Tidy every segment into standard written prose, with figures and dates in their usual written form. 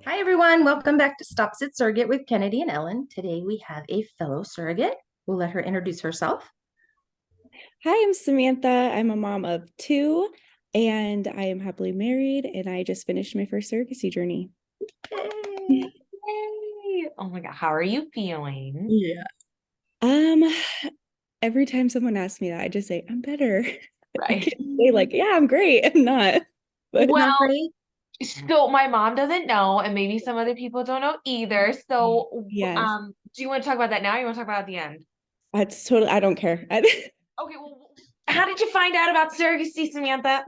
Hi, everyone. Welcome back to Stop.Sit.Surrogate with Kennedy and Ellen. Today we have a fellow surrogate. We'll let her introduce herself. Hi, I'm Samantha. I'm a mom of two, and I am happily married, and I just finished my first surrogacy journey. Yay. Yay. Oh my God. How are you feeling? Yeah. Um, every time someone asks me that, I just say, I'm better. I Right. can't say like, yeah, I'm great. I'm not, but Not Well, great. so my mom doesn't know, and maybe some other people don't know either. So, yes, do you want to talk about that now? Or you want to talk about it at the end? that's totally, I don't care. Okay, well, how did you find out about surrogacy, Samantha?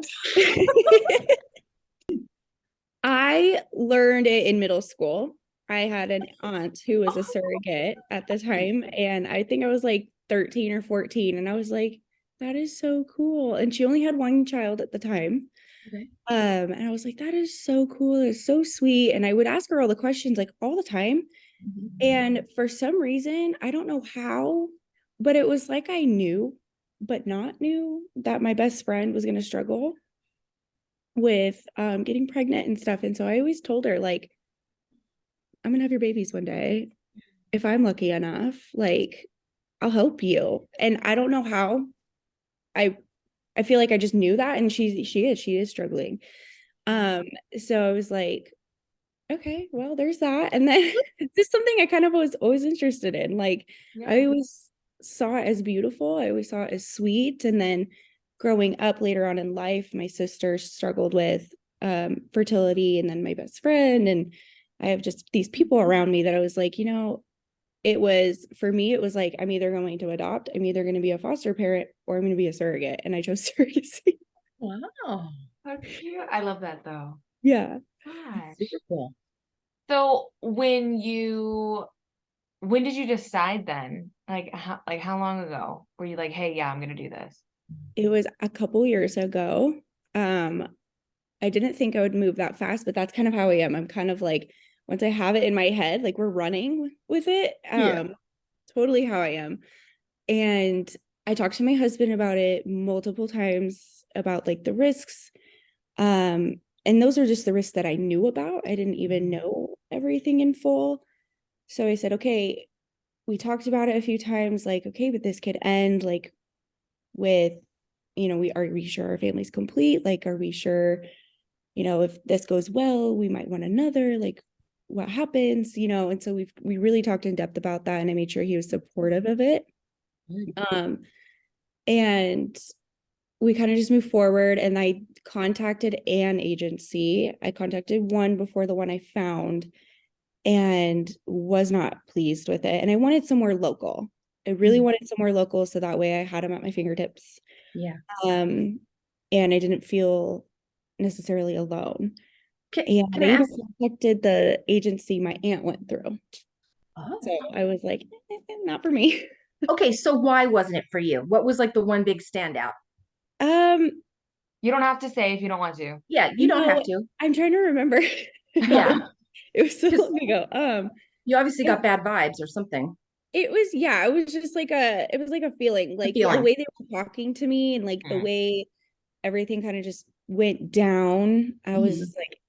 I learned it in middle school. I had an aunt who was a surrogate at the time, and I think I was like 13 or 14, and I was like, that is so cool. And she only had one child at the time. Okay. And I was like, that is so cool. It's so sweet. And I would ask her all the questions like all the time. Mhm. And for some reason, I don't know how, but it was like I knew, but not knew that my best friend was going to struggle with getting pregnant and stuff. And so I always told her, like, I'm gonna have your babies one day. If I'm lucky enough, like, I'll help you. And I don't know how. I I feel like I just knew that, and she is struggling. Um, so I was like, okay, well, there's that. And then just something I kind of was always interested in. Like, Yeah. I always saw it as beautiful. I always saw it as sweet. And then growing up later on in life, my sister struggled with fertility, and then my best friend. And I have just these people around me that I was like, it was for me, it was like, I'm either going to adopt, I'm either going to be a foster parent, or I'm going to be a surrogate. And I chose surrogacy. Wow. How cute. I love that though. Yeah. Super Gosh. cool. So when did you decide then? Like how long ago were you like, hey, yeah, I'm gonna do this? It was a couple years ago. Um, I didn't think I would move that fast, but that's kind of how I am. I'm kind of like, once I have it in my head, like we're running with it. Yeah. Totally how I am. And I talked to my husband about it multiple times about like the risks. And those are just the risks that I knew about. I didn't even know everything in full. So I said, okay, we talked about it a few times, like, okay, but this could end like with, are we sure our family's complete? Like, are we sure, if this goes well, we might want another, like what happens, and so we really talked in depth about that, and I made sure he was supportive of it. Good. Um, and we kind of just moved forward, and I contacted an agency. I contacted one before the one I found, and was not pleased with it. And I wanted somewhere local. I really Mhm. wanted somewhere local so that way I had them at my fingertips. Yeah. Um, and I didn't feel necessarily alone. And Can I I even ask? contacted the agency my aunt went through. Oh. So I was like, not for me. Okay, so why wasn't it for you? What was like the one big standout? Um, You don't have to say if you don't want to. Yeah, you don't have to. I'm trying to remember. Yeah, It was so because long ago. you obviously It, got bad vibes or something. it was, yeah, it was just like it was like a feeling, A like the feeling. way they were talking to me, and like the Mm. way everything kind of just went down. I was Mhm. just like,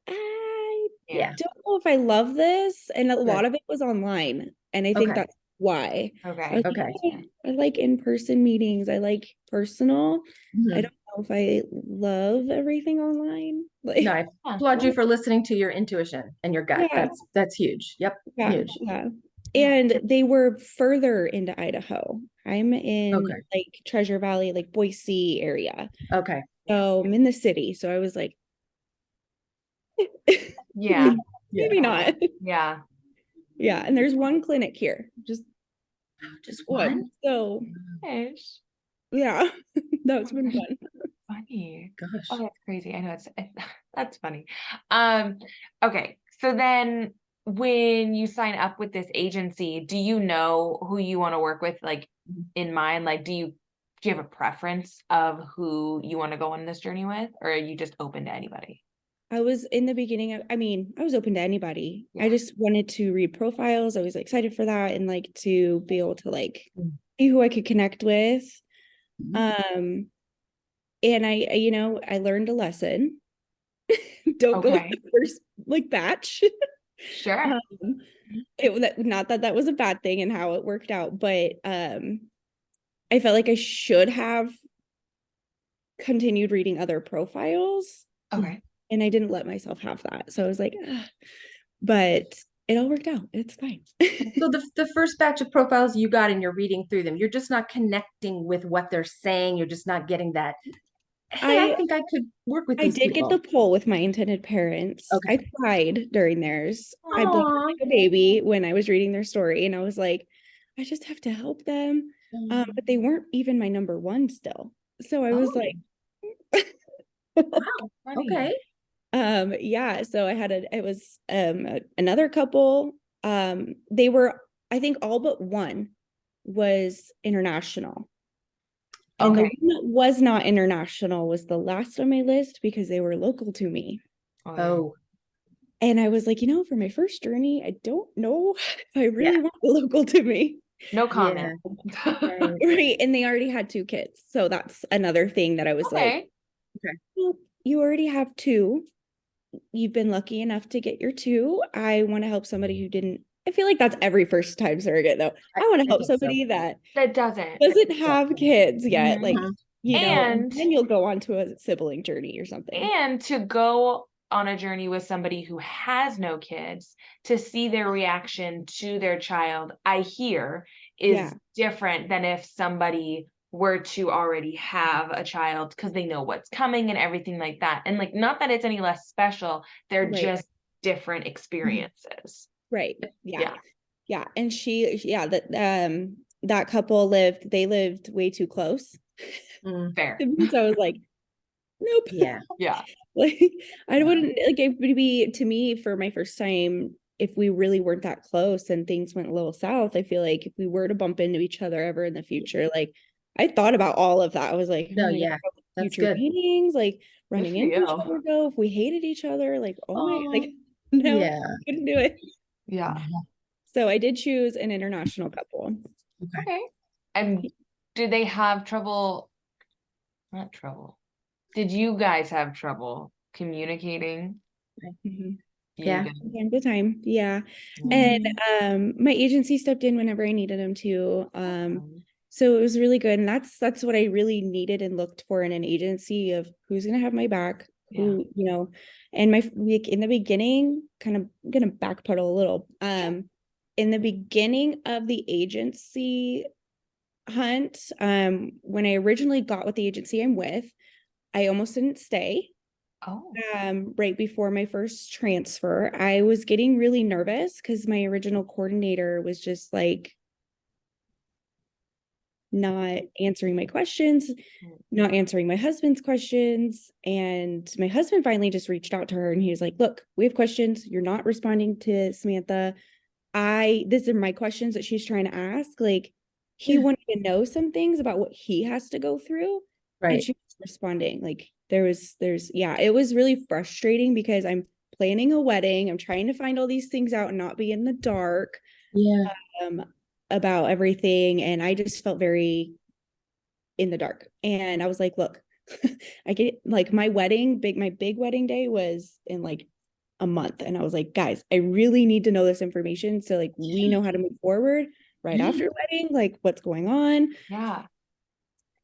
I Yeah. Yeah. don't know if I love this. And a Good. lot of it was online. And I think Okay. that's why. I Okay. was like, Okay. I like in-person meetings. I like personal. I Mhm. don't know if I love everything online. No, Like, I Yeah. applaud you for listening to your intuition and your gut. yeah, That's huge. Yep, yeah, huge. yeah. Yeah. And they were further into Idaho. I'm in Okay. like Treasure Valley, like Boise area. Okay. So I'm in the city. So I was like, Yeah. maybe, Yeah. maybe not. Yeah. Yeah. And there's one clinic here, just Just one. one? So Ish. yeah, that's Oh been my gosh, fun. funny. Oh, Gosh. that's crazy. I know that's funny. Um, okay. So then when you sign up with this agency, do you know who you want to work with, like in mind? Like, do you have a preference of who you want to go on this journey with, or are you just open to anybody? I was in the beginning of, I mean, I was open to anybody. I Yeah. just wanted to read profiles. I was excited for that, and like to be able to like Mhm. see who I could connect with. Um, and I learned a lesson. Don't go with Okay. the first like batch. Sure. Not that that was a bad thing and how it worked out, but I felt like I should have continued reading other profiles, Okay. and I didn't let myself have that. So I was like, ugh. But it all worked out. It's fine. So the first batch of profiles you got and you're reading through them, you're just not connecting with what they're saying. You're just not getting that, hey, I I think I could work with I these did get people. the poll with my intended parents. Okay. I cried during theirs. I bawled Aw. like a baby when I was reading their story, and I was like, I just have to help them. But they weren't even my number one still. So I was Oh, like, wow. Funny. Okay. yeah. So it was another couple. They were, I think all but one was international. And the Okay. one that was not international was the last on my list because they were local to me. Oh, yeah. Oh, And I was like, for my first journey, I don't know if I really yeah. want the local to me. No Yeah. comment. Right. And they already had 2 kids. So that's another thing that I was like, Okay. well, you already have 2. You've been lucky enough to get your 2. I want to help somebody who didn't. I feel like that's every first time surrogate though. I want to help think so. somebody that That doesn't. doesn't have kids yet. Like, Mhm. and And then you'll go on to a sibling journey or something. and to go on a journey with somebody who has no kids to see their reaction to their child, I hear, is Yeah. different than if somebody were to already have a child because they know what's coming and everything like that. And like, not that it's any less special, they're Right. just different experiences. Right. Yeah. Yeah. Yeah. And that couple they lived way too close. Mm, Fair. So I was like, nope. yeah. Yeah. Like, I wouldn't, like, it would be, to me, for my first time, if we really weren't that close and things went a little south, I feel like if we were to bump into each other ever in the future, like, I thought about all of that. I was like, No, oh my yeah. God, That's future good. meetings, like running for into each you. other, though, if we hated each other, like, oh my, Oh, like, no, yeah. couldn't do it. Yeah. So I did choose an international couple. Okay. Okay. And do they have trouble? Not trouble. Did you guys have trouble communicating? Mhm. You Yeah. did. From time to time. Yeah. Mm. And my agency stepped in whenever I needed them to. Um, So it was really good. And that's what I really needed and looked for in an agency, of who's gonna have my back, Yeah. who, and my week in the beginning, kind of gonna backpedal a little. In the beginning of the agency hunt, when I originally got with the agency I'm with, I almost didn't stay. Oh, Right before my first transfer, I was getting really nervous because my original coordinator was just like not answering my questions, not answering my husband's questions. And my husband finally just reached out to her and he was like, look, we have questions. You're not responding to Samantha. These are my questions that she's trying to ask. Like, he Yeah. wanted to know some things about what he has to go through. And Right. she was responding. Like, yeah, it was really frustrating because I'm planning a wedding. I'm trying to find all these things out and not be in the dark Yeah. um, about everything. And I just felt very in the dark. And I was like, look, I get, like, my big wedding day was in like a month. And I was like, guys, I really need to know this information. So like, we know how to move forward right after the wedding, like what's going on. yeah.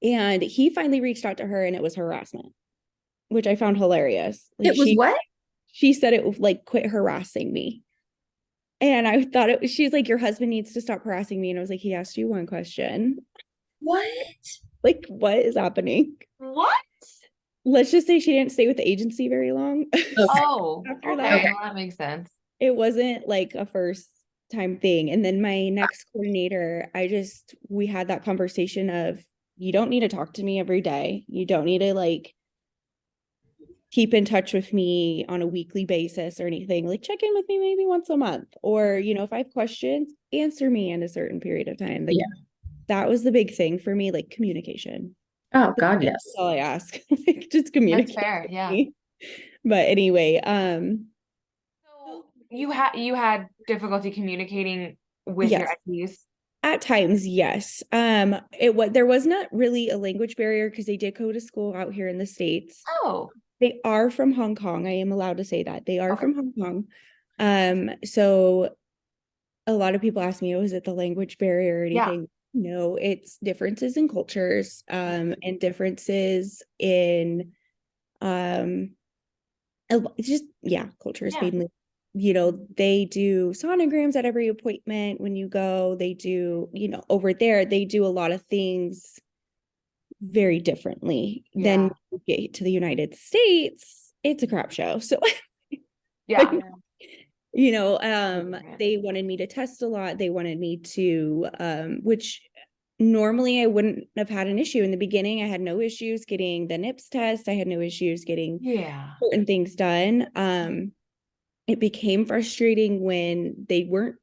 And he finally reached out to her and it was harassment, which I found hilarious. Like, It was what? she said it was like, quit harassing me. And I thought she's like, your husband needs to stop harassing me. And I was like, he asked you one question. What? Like, what is happening? What? Let's just say she didn't stay with the agency very long. Oh, After okay. that. Well, that makes sense. It wasn't like a first time thing. And then my next coordinator, we had that conversation of, you don't need to talk to me every day. You don't need to like keep in touch with me on a weekly basis or anything. Like, check in with me maybe once a month, or, if I have questions, answer me in a certain period of time. Like, that was the big thing for me, like communication. Oh God, yes. That's all I ask. Like, just communicate. That's fair. Yeah. Me. But anyway, So you had difficulty communicating with your yes. exes? At times, yes. There was not really a language barrier because they did go to school out here in the States. Oh, They are from Hong Kong. I am allowed to say that. They are Okay. from Hong Kong. So a lot of people ask me, oh, is it the language barrier or anything? No, it's differences in cultures, and differences in it's just cultures Yeah. mainly. You know, they do sonograms at every appointment when you go. They do, over there, they do a lot of things very differently than you get to the United States. It's a crap show. So Yeah. they wanted me to test a lot. They wanted me to, which normally I wouldn't have had an issue in the beginning. I had no issues getting the NIPS test. I had no issues getting certain things done. It became frustrating when they weren't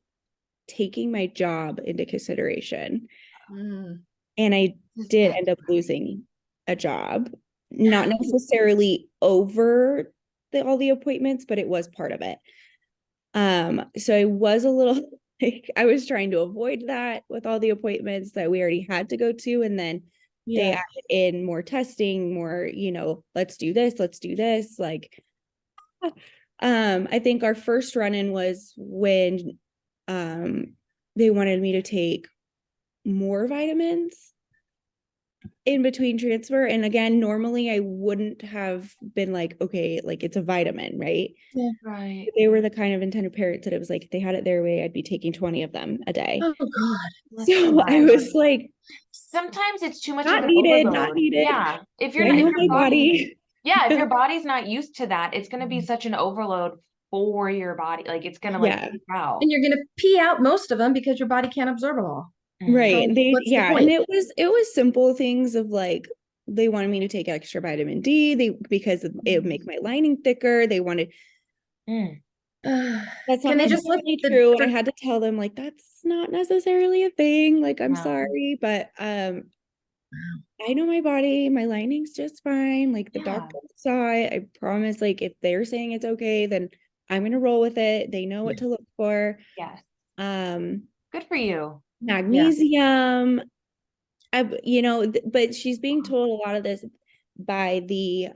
taking my job into consideration. And I did end up losing a job, not necessarily over all the appointments, but it was part of it. So I was a little like, I was trying to avoid that with all the appointments that we already had to go to. And then they added in more testing, more, let's do this. Like, I think our first run-in was when they wanted me to take more vitamins in between transfer. And again, normally I wouldn't have been like, okay, like it's a vitamin, right? Yeah. Right. They were the kind of intended parents that it was like, if they had it their way, I'd be taking 20 of them a day. Oh God. So I was like, sometimes it's too much of not an needed, overload. not needed. Yeah. If you're I not, know if my your body. yeah, if your body's not used to that, it's gonna be such an overload for your body. Like it's gonna like freak out. And you're gonna pee out most of them because your body can't absorb them all. Right. So what's the point? And it was simple things of like, they wanted me to take extra vitamin D, because it would make my lining thicker. They wanted that's not Can they just lift necessarily the true. And I had to tell them like, that's not necessarily a thing. Like, I'm No. sorry, but I know my body, my lining's just fine. Like the doctor saw it. I promise, like if they're saying it's okay, then I'm gonna roll with it. They know what to look for. Yes. Um, Good for you. magnesium. But she's being told a lot of this by the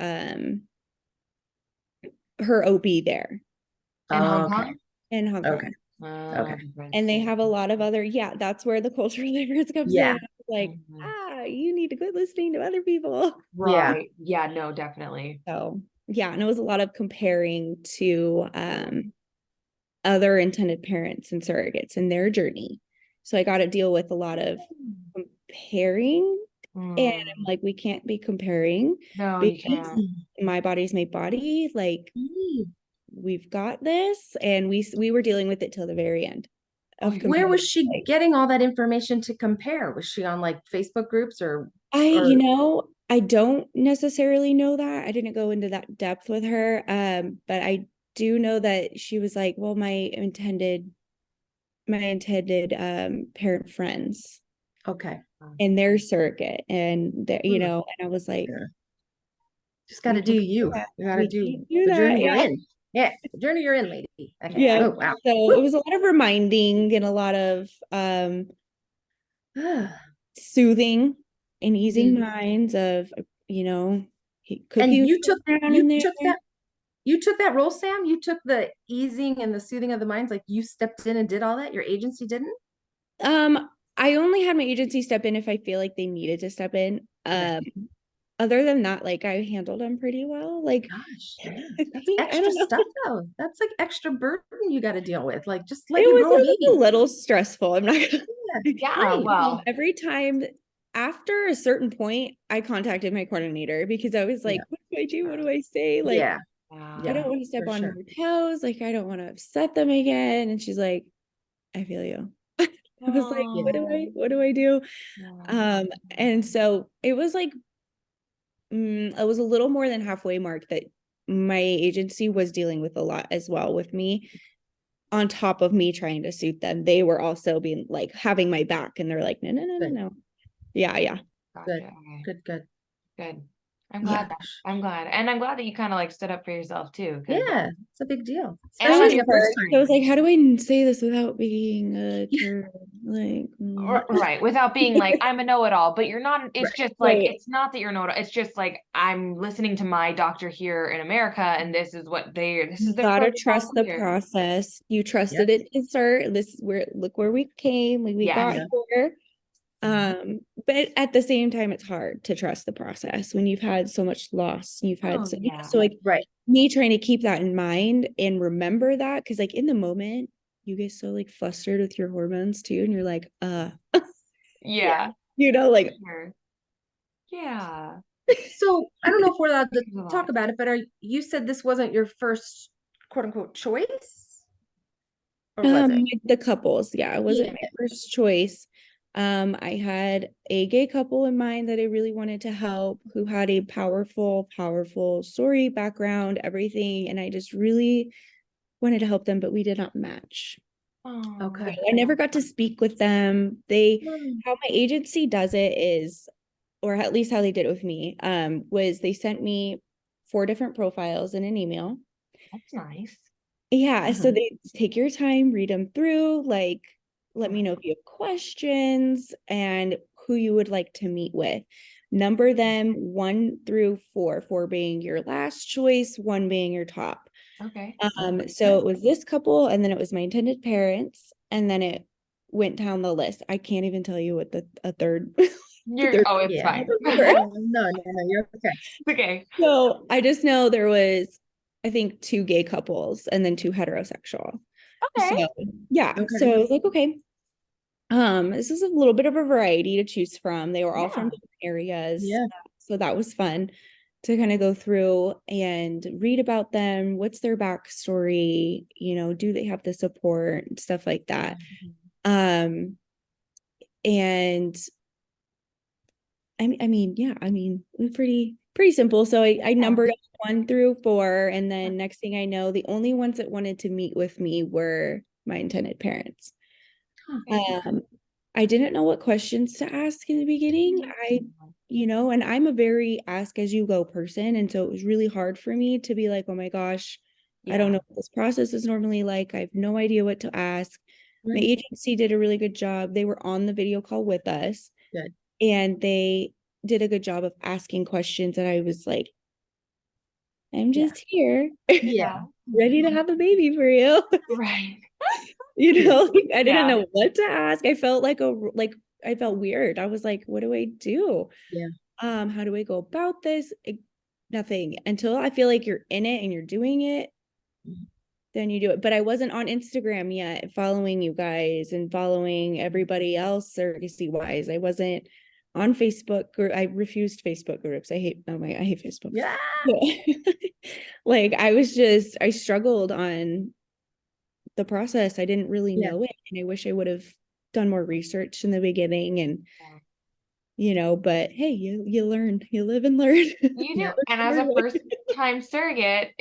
her OB there. In Hong Kong? In Hong Kong. Okay. And they have a lot of other, that's where the cultural difference comes in. Like, you need to quit listening to other people. Right. Yeah, no, definitely. So and it was a lot of comparing to other intended parents and surrogates and their journey. So I got to deal with a lot of comparing. And I'm like, we can't be comparing. No, you can't. My body's my body. Like, we've got this. And we were dealing with it till the very end. Where was she getting all that information to compare? Was she on like Facebook groups or I don't necessarily know that. I didn't go into that depth with her. But I do know that she was like, well, my intended parent friends. Okay. And their surrogate. And and I was like, just gotta do you. You gotta do the journey you're in. Yeah, the journey you're in, lady. Okay. Yeah. Oh, wow. So it was a lot of reminding and a lot of soothing and easing minds of, and you took that role, Sam. You took the easing and the soothing of the minds. Like you stepped in and did all that. Your agency didn't. I only had my agency step in if I feel like they needed to step in. Other than that, like I handled them pretty well. Like, gosh, that's extra stuff though. That's like extra burden you got to deal with. Like, just let it your was girl be. A little stressful. I'm not gonna. Well, every time after a certain point, I contacted my coordinator because I was like, what do I do? What do I say? Like, I don't want to step on your toes. Like, I don't want to upset them again. And she's like, I feel you. I was like, what do I do? And so it was like, I was a little more than halfway mark that my agency was dealing with a lot as well with me. On top of me trying to suit them, they were also being like having my back, and they're like, no. Yeah. Good. I'm Yeah. glad that I'm glad. And I'm glad that you kind of like stood up for yourself too. Yeah, it's a big deal. And It was Especially a first hard. time. I was like, how do I say this without being a turd? Like, Right, without being like I'm a know-it-all, but you're not. It's Right. just like Right. it's not that you're know-it-all. It's just like I'm listening to my doctor here in America, and this is this You is their gotta protocol trust the here. process. You Yep. trusted it to start. This is where, look where we came, like we Yes. got Yeah. here. But at the same time, it's hard to trust the process when you've had so much loss. You've had Oh, so, yeah. so like Right. me trying to keep that in mind and remember that, because like in the moment you get so like flustered with your hormones too, and you're like, Yeah, you know, like sure. Yeah. So I don't know if we're allowed to There's a talk lot. about it, but you said this wasn't your first quote unquote choice? Or was it? like the couples, yeah, it wasn't Yeah. my first choice. I had a gay couple in mind that I really wanted to help, who had a powerful story, background, everything, and I just really wanted to help them, but we did not match. Oh, Okay. I never got to speak with them. They, Hmm. how my agency does it is, or at least how they did it with me, was they sent me 4 different profiles in an email. that's nice. Yeah, so Mhm. they take your time, read them through, like, let me Right. know if you have questions and who you would like to meet with. Number them 1 through 4, 4 being your last choice, 1 being your top. Okay. So it was this couple, and then it was my intended parents, and then it went down the list. I can't even tell you what a third. Oh, it's Yeah. fine. No, you're okay. Okay. So I just know there was, I think, 2 gay couples and then 2 heterosexual. Okay. So yeah, Okay. so I was like, okay, this is a little bit of a variety to choose from. They were all from Yeah. different areas. Yeah. So that was fun to kind of go through and read about them. What's their backstory? You know, do they have the support and stuff like that? And it was pretty simple. So I numbered 1 through 4, and then next thing I know, the only ones that wanted to meet with me were my intended parents. Okay. I didn't know what questions to ask in the beginning. And I'm a very ask as you go person, and so it was really hard for me to be like, oh my gosh, I don't know what this process is normally like. I have no idea what to ask. My Right. agency did a really good job. They were on the video call with us. Good. And they did a good job of asking questions. And I was like, I'm just here, Yeah. ready to have a baby for you. Right. I didn't Yeah. know what to ask. I felt I felt weird. I was like, what do I do? Yeah. How do I go about this? Nothing until I feel like you're in it and you're doing it, then you do it. But I wasn't on Instagram yet, following you guys and following everybody else surrogacy wise. I wasn't on Facebook. I refused Facebook groups. I hate Facebook. Yeah. Like I struggled on the process. I didn't really Yeah. know it. And I wish I would have done more research in the beginning, and but hey, you learn, you live and learn. You do. Yeah. And as a first time surrogate,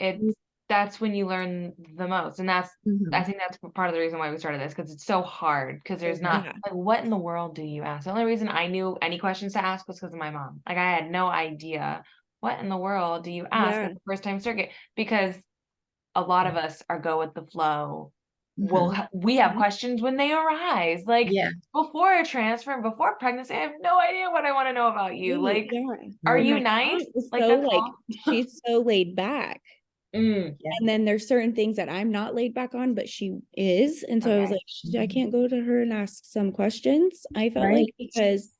that's when you learn the most. And I Mhm. think that's part of the reason why we started this, because it's so hard, because there's not Yeah. like, what in the world do you ask? The only reason I knew any questions to ask was because of my mom. Like, I had no idea what in the world do you ask Yeah. as a first time surrogate, because a lot of us are go with the flow. Mhm. We have questions when they arise, like Yeah. before a transfer and before pregnancy. I have no idea what I want to know about you. Like, Yeah. are And you my nice? aunt was Like, so that's all. she's so laid back. Mm, Yeah. And then there's certain things that I'm not laid back on, but she is. And so I was okay. like, I can't go to her and ask some questions. I felt Right. like because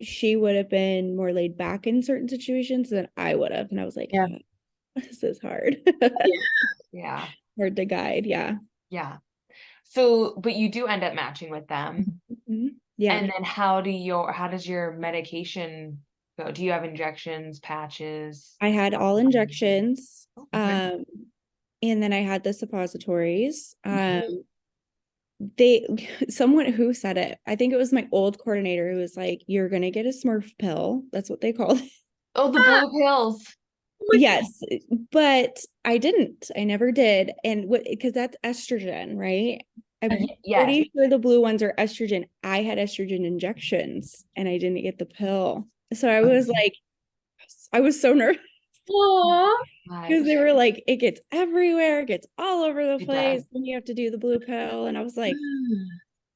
she would have been more laid back in certain situations than I would have. And I was like, Yeah. this is hard. Yeah. Hard to guide. Yeah. Yeah. So, but you do end up matching with them. Mhm. Yeah. And then how does your medication go? Do you have injections, patches? I had all injections. Okay. And then I had the suppositories. They someone who said it, I think it was my old coordinator, who was like, you're gonna get a Smurf pill. That's what they called it. Oh, the blue pills. Yes, but I didn't. I never did. And what, because that's estrogen, right? I'm Yes. pretty sure the blue ones are estrogen. I had estrogen injections and I didn't get the pill. So I was like, I was so nervous Aw. because they were like, it gets everywhere, it gets all over the It place, does. and you have to do the blue pill. And I was like,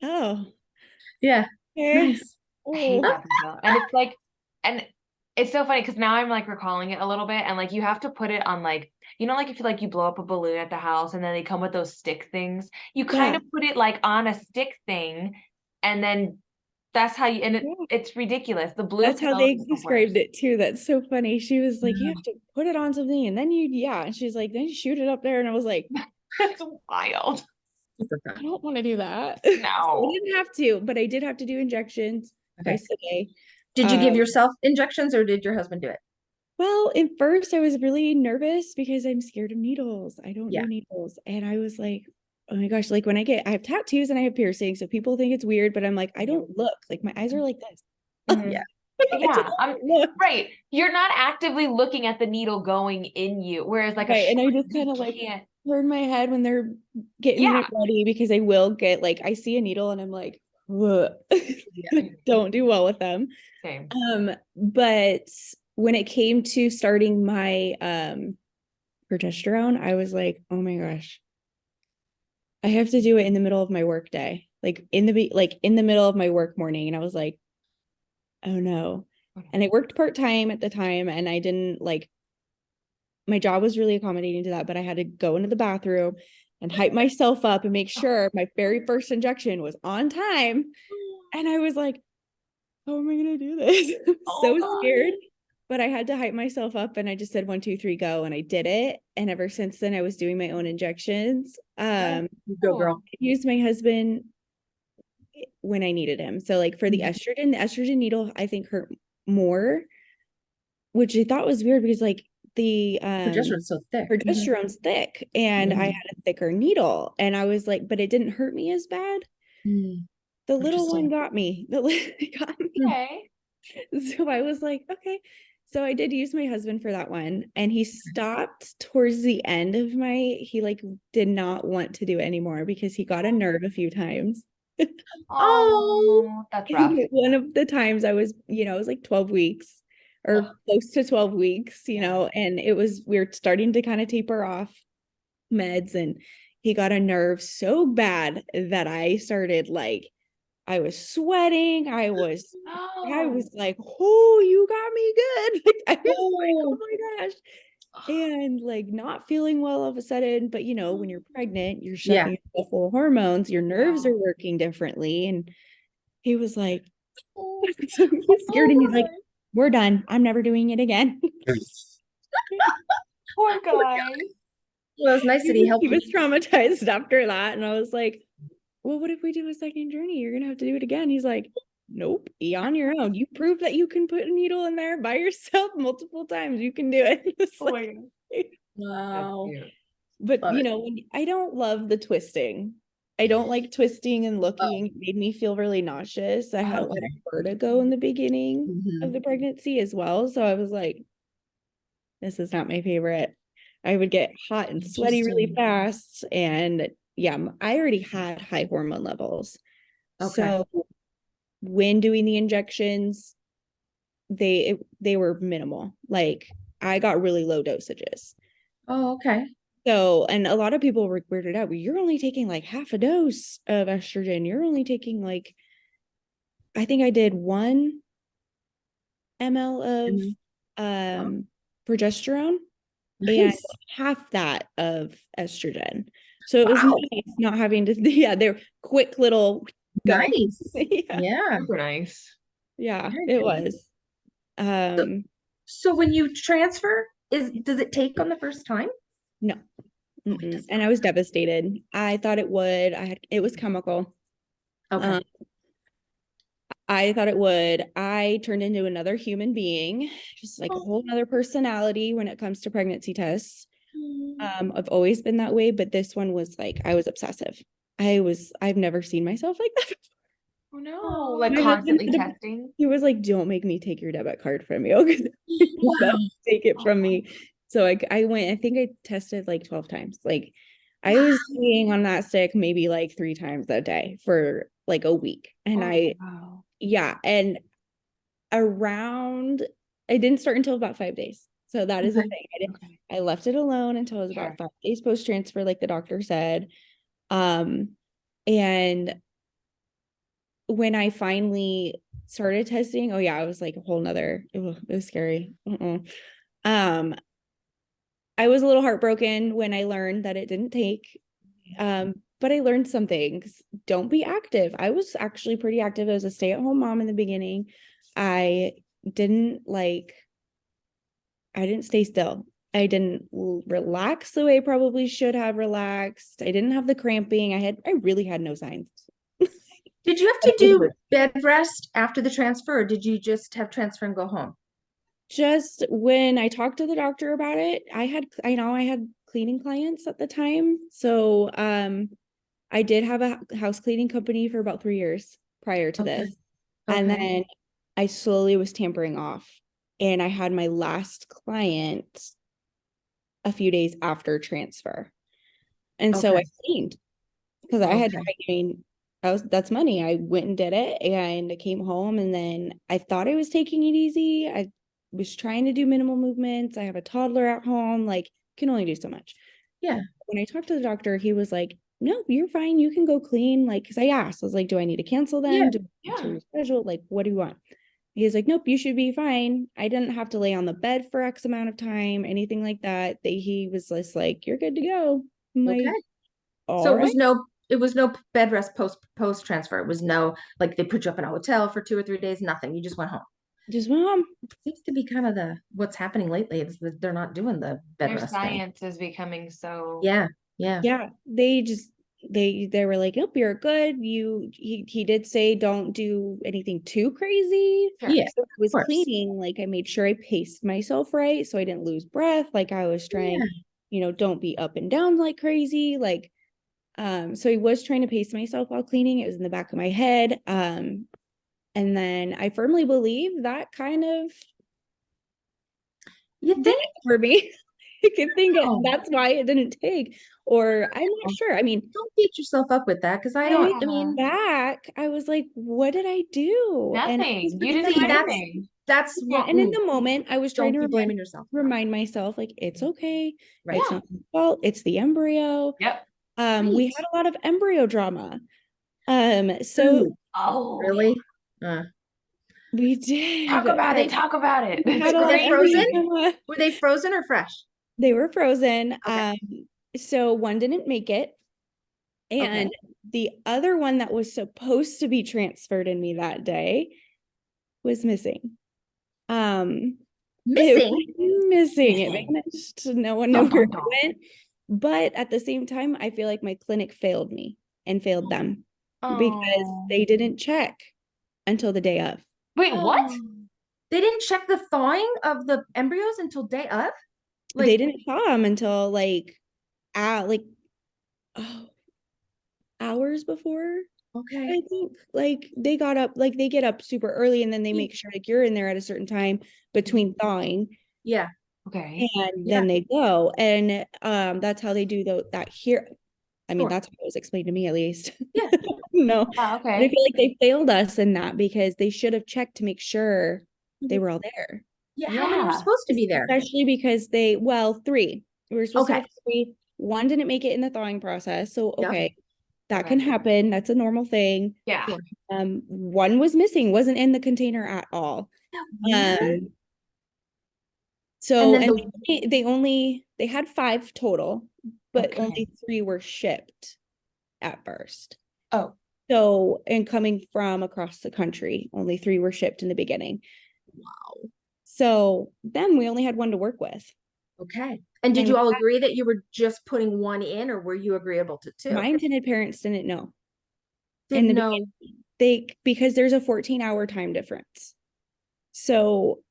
oh, Yeah, okay. nice. I hate Oh, that though. And it's like, and it's so funny because now I'm like recalling it a little bit, and like you have to put it on like, you know, like if you like you blow up a balloon at the house and then they come with those stick things, you kind yeah. of put it like on a stick thing, and then that's how you, and Yeah. it's ridiculous. The blue That's how pill they is the worst. described it too. That's so funny. She was like, you Yeah. have to put it on something and then yeah. And she's like, then you shoot it up there. And I was like, That's wild. Super I fun. don't want to do that. So I No. didn't have to, but I did have to do injections Okay. twice a day. Did you give yourself injections or did your husband do it? Well, at first I was really nervous because I'm scared of needles. I don't Yeah. do needles. And I was like, oh my gosh, like when I have tattoos and I have piercings, so people think it's weird, but I'm like, I don't look. Like my eyes are like this. Mhm. Yeah. I just Yeah, I'm don't look. right. You're not actively looking at the needle going in you, whereas like a Right. And I shark, just you kind of like can't. turn my head when they're getting Yeah. it ready because I will get like I see a needle and I'm like, "Ugh." Yeah. Don't do well with them. Same. But when it came to starting my progesterone, I was like, oh my gosh, I have to do it in the middle of my work day, like in the middle of my work morning. And I was like, oh no. And I worked part-time at the time and I didn't like my job was really accommodating to that, but I had to go into the bathroom and hype myself up and make sure my very first injection was on time. And I was like, how am I gonna do this? Oh So God. scared. But I had to hype myself up and I just said 1, 2, 3, go. And I did it. And ever since then I was doing my own injections. You go, girl. I used my husband when I needed him. So like for the estrogen needle, I think hurt more, which I thought was weird because like the Progesterone's so thick. progesterone's thick and I Mhm. had a thicker needle. And I was like, but it didn't hurt me as bad. Mm. The little one Interesting. got me. Got me. Okay. So I was like, okay. So I did use my husband for that one. And he stopped towards the end of he like did not want to do it anymore because he got a nerve a few times. Oh, Oh, that's I rough. think one of the times I was, it was like 12 weeks or close to 12 weeks, and we were starting to kind of taper off meds and he got a nerve so bad that I started like, I was sweating. I was Oh, like, oh, you got me good. Like, I was like, oh oh. my gosh. And like not feeling well all of a sudden. But when you're pregnant, you're Yeah. sucking the full hormones, your nerves yeah. are working differently. And he was like, Oh, so he's scared and he's like, my. we're done. I'm never doing it again. Poor guy. Well, it was nice that he helped He you. was traumatized after that. And I was like, well, what if we do a second journey? You're gonna have to do it again. He's like, nope, be on your own. You proved that you can put a needle in there by yourself multiple times. You can do it. It's Oh my like, God. That's Wow. cute. but Love it. I don't love the twisting. I don't like twisting and looking. It made me feel really nauseous. I had a lot Okay. of vertigo in the beginning of Mhm. the pregnancy as well. So I was like, this is not my favorite. I would get hot and sweaty really Interesting. fast. And yeah, I already had high hormone levels. Okay. So when doing the injections, they were minimal. Like I got really low dosages. Oh, okay. So, and a lot of people were weirded out. Well, you're only taking like half a dose of estrogen. You're only taking like, I think I did 1 ml of Mhm. Wow. progesterone and Nice. half that of estrogen. So it was Wow. nice not having to, yeah, they're quick little go. Nice. Yeah. Yeah. Super nice. Yeah, Very it good. was. So, so when you transfer, does it take on the first time? No. Oh, it does And I was devastated. I thought it would. It was chemical. not. Okay. I thought it would. I turned into another human being, just like a whole other personality when it comes to pregnancy tests. I've always been that way, but this one was like I was obsessive. I've never seen myself like that. Oh no. Oh, Like My husband constantly had to- testing. he was like, "Don't make me take your debit card from you because he will wow. take it from me." So I went. I think I tested like 12 times. Like I was being on that stick maybe like 3 times a day for like a week, and Oh, wow. yeah, and around, I didn't start until about 5 days. So that is a Okay. thing. Okay. I left it alone until it was Sure. about 5 days post transfer, like the doctor said. And when I finally started testing, oh yeah, I was like a whole nother, it was scary. Um, I was a little heartbroken when I learned that it didn't take. But I learned some things. Don't be active. I was actually pretty active as a stay-at-home mom in the beginning. I didn't like, I didn't stay still. I didn't relax the way I probably should have relaxed. I didn't have the cramping. I really had no signs. Did you have to do bed rest after the transfer, or did you just have transfer and go home? Just when I talked to the doctor about it, I know I had cleaning clients at the time. So I did have a house cleaning company for about 3 years prior to Okay. this. And Okay. then I slowly was tampering off. And I had my last client a few days after transfer. And so I Okay. cleaned because I had, Okay. I mean, that's money. I went and did it and I came home and then I thought I was taking it easy. I was trying to do minimal movements. I have a toddler at home, like can only do so much. Yeah. When I talked to the doctor, he was like, no, you're fine. You can go clean. Like, cause I asked, I was like, do I need to cancel them? Yeah. Do I need to Yeah. reschedule? Like, what do you want? He's like, nope, you should be fine. I didn't have to lay on the bed for X amount of time, anything like that. He was just like, you're good to go. I'm Okay. like, all So right. it was no bed rest post transfer. It was no, like, they put you up in a hotel for 2 or 3 days, nothing. You just went home. Just mom. Seems to be kind of what's happening lately is that they're not doing the bed Their rest thing. science is becoming so. Yeah. Yeah. Yeah. They were like, nope, you're good. He did say don't do anything too crazy. Sure. Yeah. So I was course. cleaning, like I made sure I paced myself right so I didn't lose breath. Like I was trying, don't be up and down like crazy. Like, so I was trying to pace myself while cleaning. It was in the back of my head. And then I firmly believe that kind of You did think? it for me. I can think Oh, that's why it didn't take, or I'm not sure. I mean, don't beat yourself up with that because I don't. I mean, back, I was like, what did I do? And I was Nothing. You didn't really, do see, anything. that's yeah, what. and in the moment, I was trying Don't to be blaming yourself. remind myself, like, it's okay. Right. It's Yeah. not my fault. It's the embryo. Yep. We Right. had a lot of embryo drama. So Ooh, Oh, really? we did. talk about it. Talk about it. We It's had a Were lot they of embryo frozen? crazy. drama. Were they frozen or fresh? They were frozen. Okay. So one didn't make it. And the other one that was supposed to be transferred in me that day was missing. It Missing. was missing. It Missing. vanished. No one Dun, knew where dun, it dun. went. But at the same time, I feel like my clinic failed me and failed them because Oh. they didn't check until the day of. Wait, what? They didn't check the thawing of the embryos until day of? They Like, didn't thaw them until like oh, hours before. okay. I think like they got up, like they get up super early and then they make sure like you're in there at a certain time between thawing Yeah. Okay. and Yeah. then they go. And that's how they do that here. I mean, Sure. that's how it was explained to me at least. Yeah. No, Yeah, but I okay. feel like they failed us in that because they should have checked to make sure they were all there. Yeah. How many were Yeah. supposed to be there? Especially because three. We were supposed to Okay. have three. One didn't make it in the thawing process. So, Yep. okay, that Okay. can happen. That's a normal thing. Yeah. Sure. One was missing, wasn't in the container at all. What? So, And then they had 5 total, but Okay. only 3 were shipped at first. Oh. So, and coming from across the country, only 3 were shipped in the beginning. wow. So then we only had 1 to work with. Okay. And did And you all agree that you were just putting 1 in, or were you agreeable to 2? my intended parents didn't know. Didn't know. Because there's a 14-hour time difference. So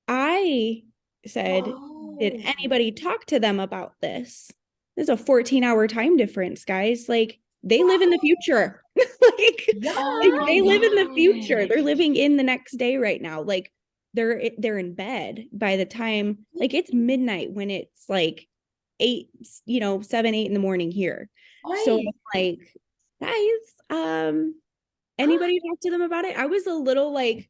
I said, did Oh. anybody talk to them about this? There's a 14-hour time difference, guys. Like they live in the future. Yeah. Oh They live in the my future. They're gosh. living in the next day right now. Like they're in bed by the time, like it's midnight when it's like 8, 7, 8 in the morning here. So I'm like, guys, anybody talk to them about it? I was a little like,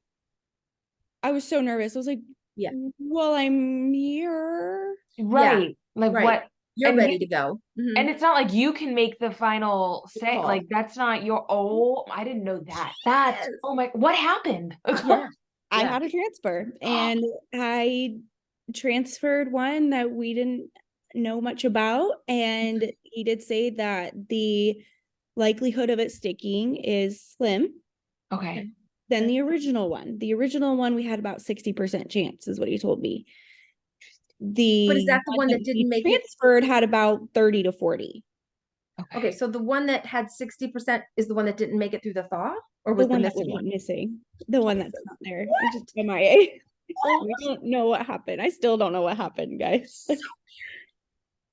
I was so nervous. I was like, Yeah. well, I'm here. Right. Like Right. what? You're And ready to go. Mhm. and it's not like you can make the final say, Call. like that's not your, oh, I didn't know that. That's, Yes. oh my, what happened? Yeah. I Yeah. had a transfer and I transferred one that we didn't know much about. And he did say that the likelihood of it sticking is slim Okay. than the original one. The original one, we had about 60% chance, is what he told me. The But is that the one that we didn't make it? transferred had about 30 to 40. Okay, so the one that had 60% is the one that didn't make it through the thaw, or The was the one that missing went one? missing. The one that's not there. It's just MIA. We don't know what happened. I still don't know what happened, guys.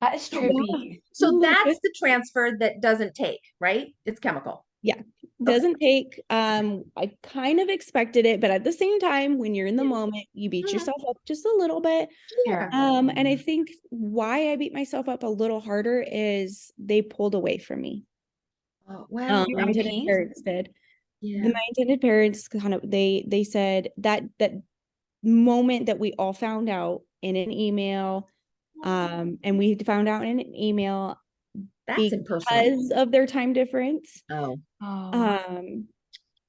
That is trippy. So that's the transfer that doesn't take, right? It's chemical. Yeah, doesn't take. I kind of expected it, but at the same time, when you're in the moment, you beat Mhm. yourself up just a little bit. Sure. And I think why I beat myself up a little harder is they pulled away from me. Oh, well, You My got a intended piece? parents did. yeah. My intended parents kind of they said that moment that we all found out in an email, and we found out in an email That's impersonal. because of their time difference. Oh, Oh,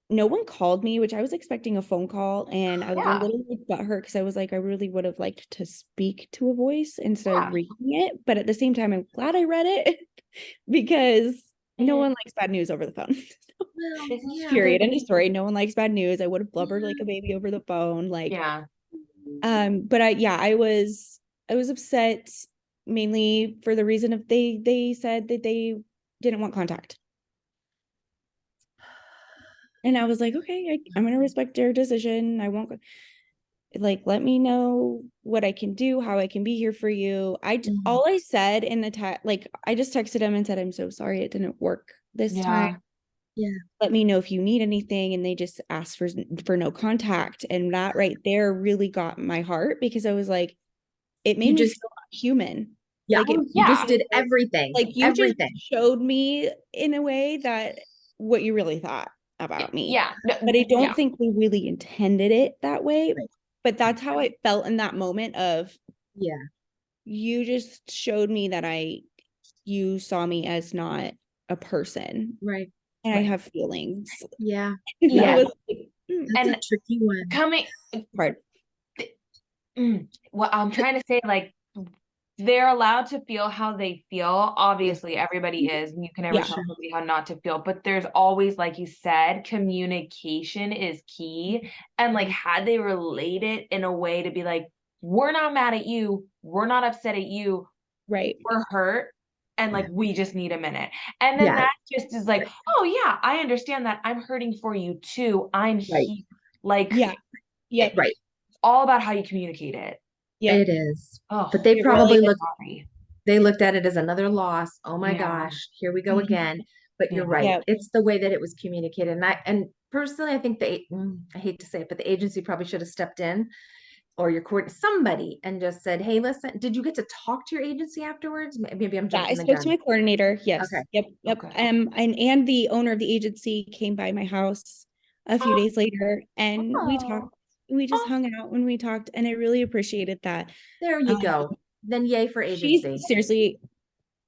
No one called me, which I was expecting a phone call, and I was a yeah. little butthurt because I was like, I really would have liked to speak to a voice instead Yeah. of reading it. But at the same time, I'm glad I read it because no one likes bad news over the phone. well, This is yeah. Period. true. End of story. No one likes bad news. I would have blubbered like a baby over the phone. Like, Yeah. but I was upset mainly for the reason of they said that they didn't want contact. And I was like, okay, I'm gonna respect their decision. I won't like let me know what I can do, how I can be here for you. Mhm. All I said in the text, like I just texted him and said, I'm so sorry it didn't work this time. Yeah. Yeah. Let me know if you need anything. And they just asked for no contact. And that right there really got my heart because I was like, it made You me just, feel human. yeah, Like Oh, you yeah. just did everything. like you just Everything. showed me in a way that what you really thought about me. Yeah. No, But I don't yeah. think we really intended it that way. Right. But that's how I felt in that moment of Yeah. you just showed me that you saw me as not a person Right. and I Right. have feelings. Yeah. And that Yes. was like, That's And a tricky one. coming, hard. what I'm trying to say, like, they're allowed to feel how they feel. Obviously, everybody is, and you can never Yeah. tell somebody how not to feel, but there's always, like you said, communication is key. And like, had they relate it in a way to be like, we're not mad at you, we're not upset at you, Right. we're hurt, and like, we just need a minute. And then Yeah. that just is like, oh yeah, I understand that. I'm hurting for you too. I'm Right. here. Like, Yeah. Yep. Right. all about how you communicate it. Yep. It is. Oh, But they It probably really is. looked at it as another loss. Oh my Yeah. gosh, here we go Mhm. again. But you're Yeah. right. Yep. It's the way that it was communicated. And personally, I think I hate to say it, but the agency probably should have stepped in, or your court, somebody, and just said, hey, listen, did you get to talk to your agency afterwards? Maybe I'm Yeah, I jumping the spoke to gun. my coordinator. Yes. Okay. Yep. Yep. Okay. And the owner of the agency came by my house a few Oh, days later and we talked. We just oh, hung out when we talked and I really appreciated that. There you Um, go. Then yay for she's agency. seriously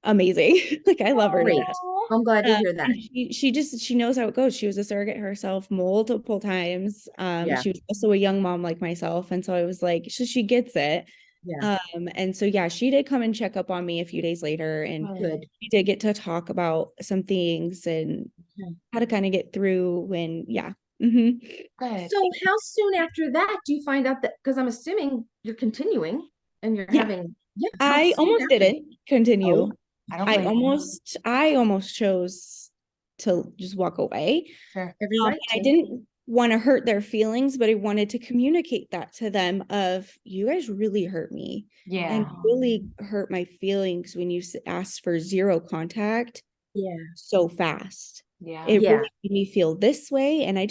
amazing. Like I love her to Great. death. I'm glad to hear that. And she knows how it goes. She was a surrogate herself multiple times. Yeah. She was also a young mom like myself. And so I was like, she gets it. Yeah. And so yeah, she did come and check up on me a few days later and Good. we did get to talk about some things and Okay. how to kind of get through when Mhm. good. So how soon after that do you find out that, because I'm assuming you're continuing and you're Yeah. having, how I soon almost after? didn't continue. Oh, I don't blame you. I almost chose to just walk away. Sure. every right And I to. didn't want to hurt their feelings, but I wanted to communicate that to them of you guys really hurt me and Yeah. really hurt my feelings when you asked for zero contact Yeah. so fast. Yeah. It Yeah. really made me feel this way. And I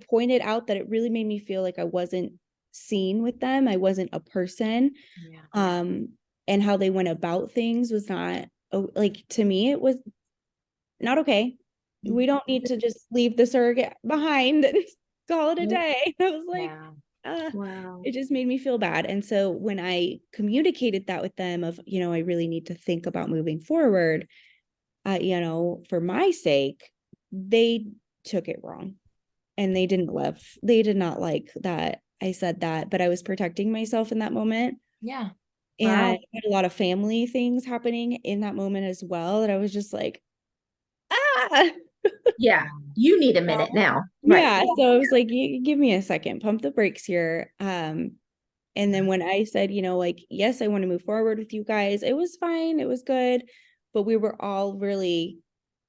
pointed out that it really made me feel like I wasn't seen with them. I wasn't a person. Yeah. And how they went about things was not like to me, it was not okay. We don't need to just leave the surrogate behind and call it a Nope. day. I was like, Yeah. Wow. it just made me feel bad. And so when I communicated that with them of, I really need to think about moving forward, for my sake, they took it wrong and they did not like that I said that, but I was protecting myself in that moment. Yeah. And Wow. I had a lot of family things happening in that moment as well, that I was just like, ah. Yeah. You need a minute now. Right. Yeah. So I was like, give me a second, pump the brakes here. And then when I said, like, yes, I want to move forward with you guys, it was fine. It was good. But we were all really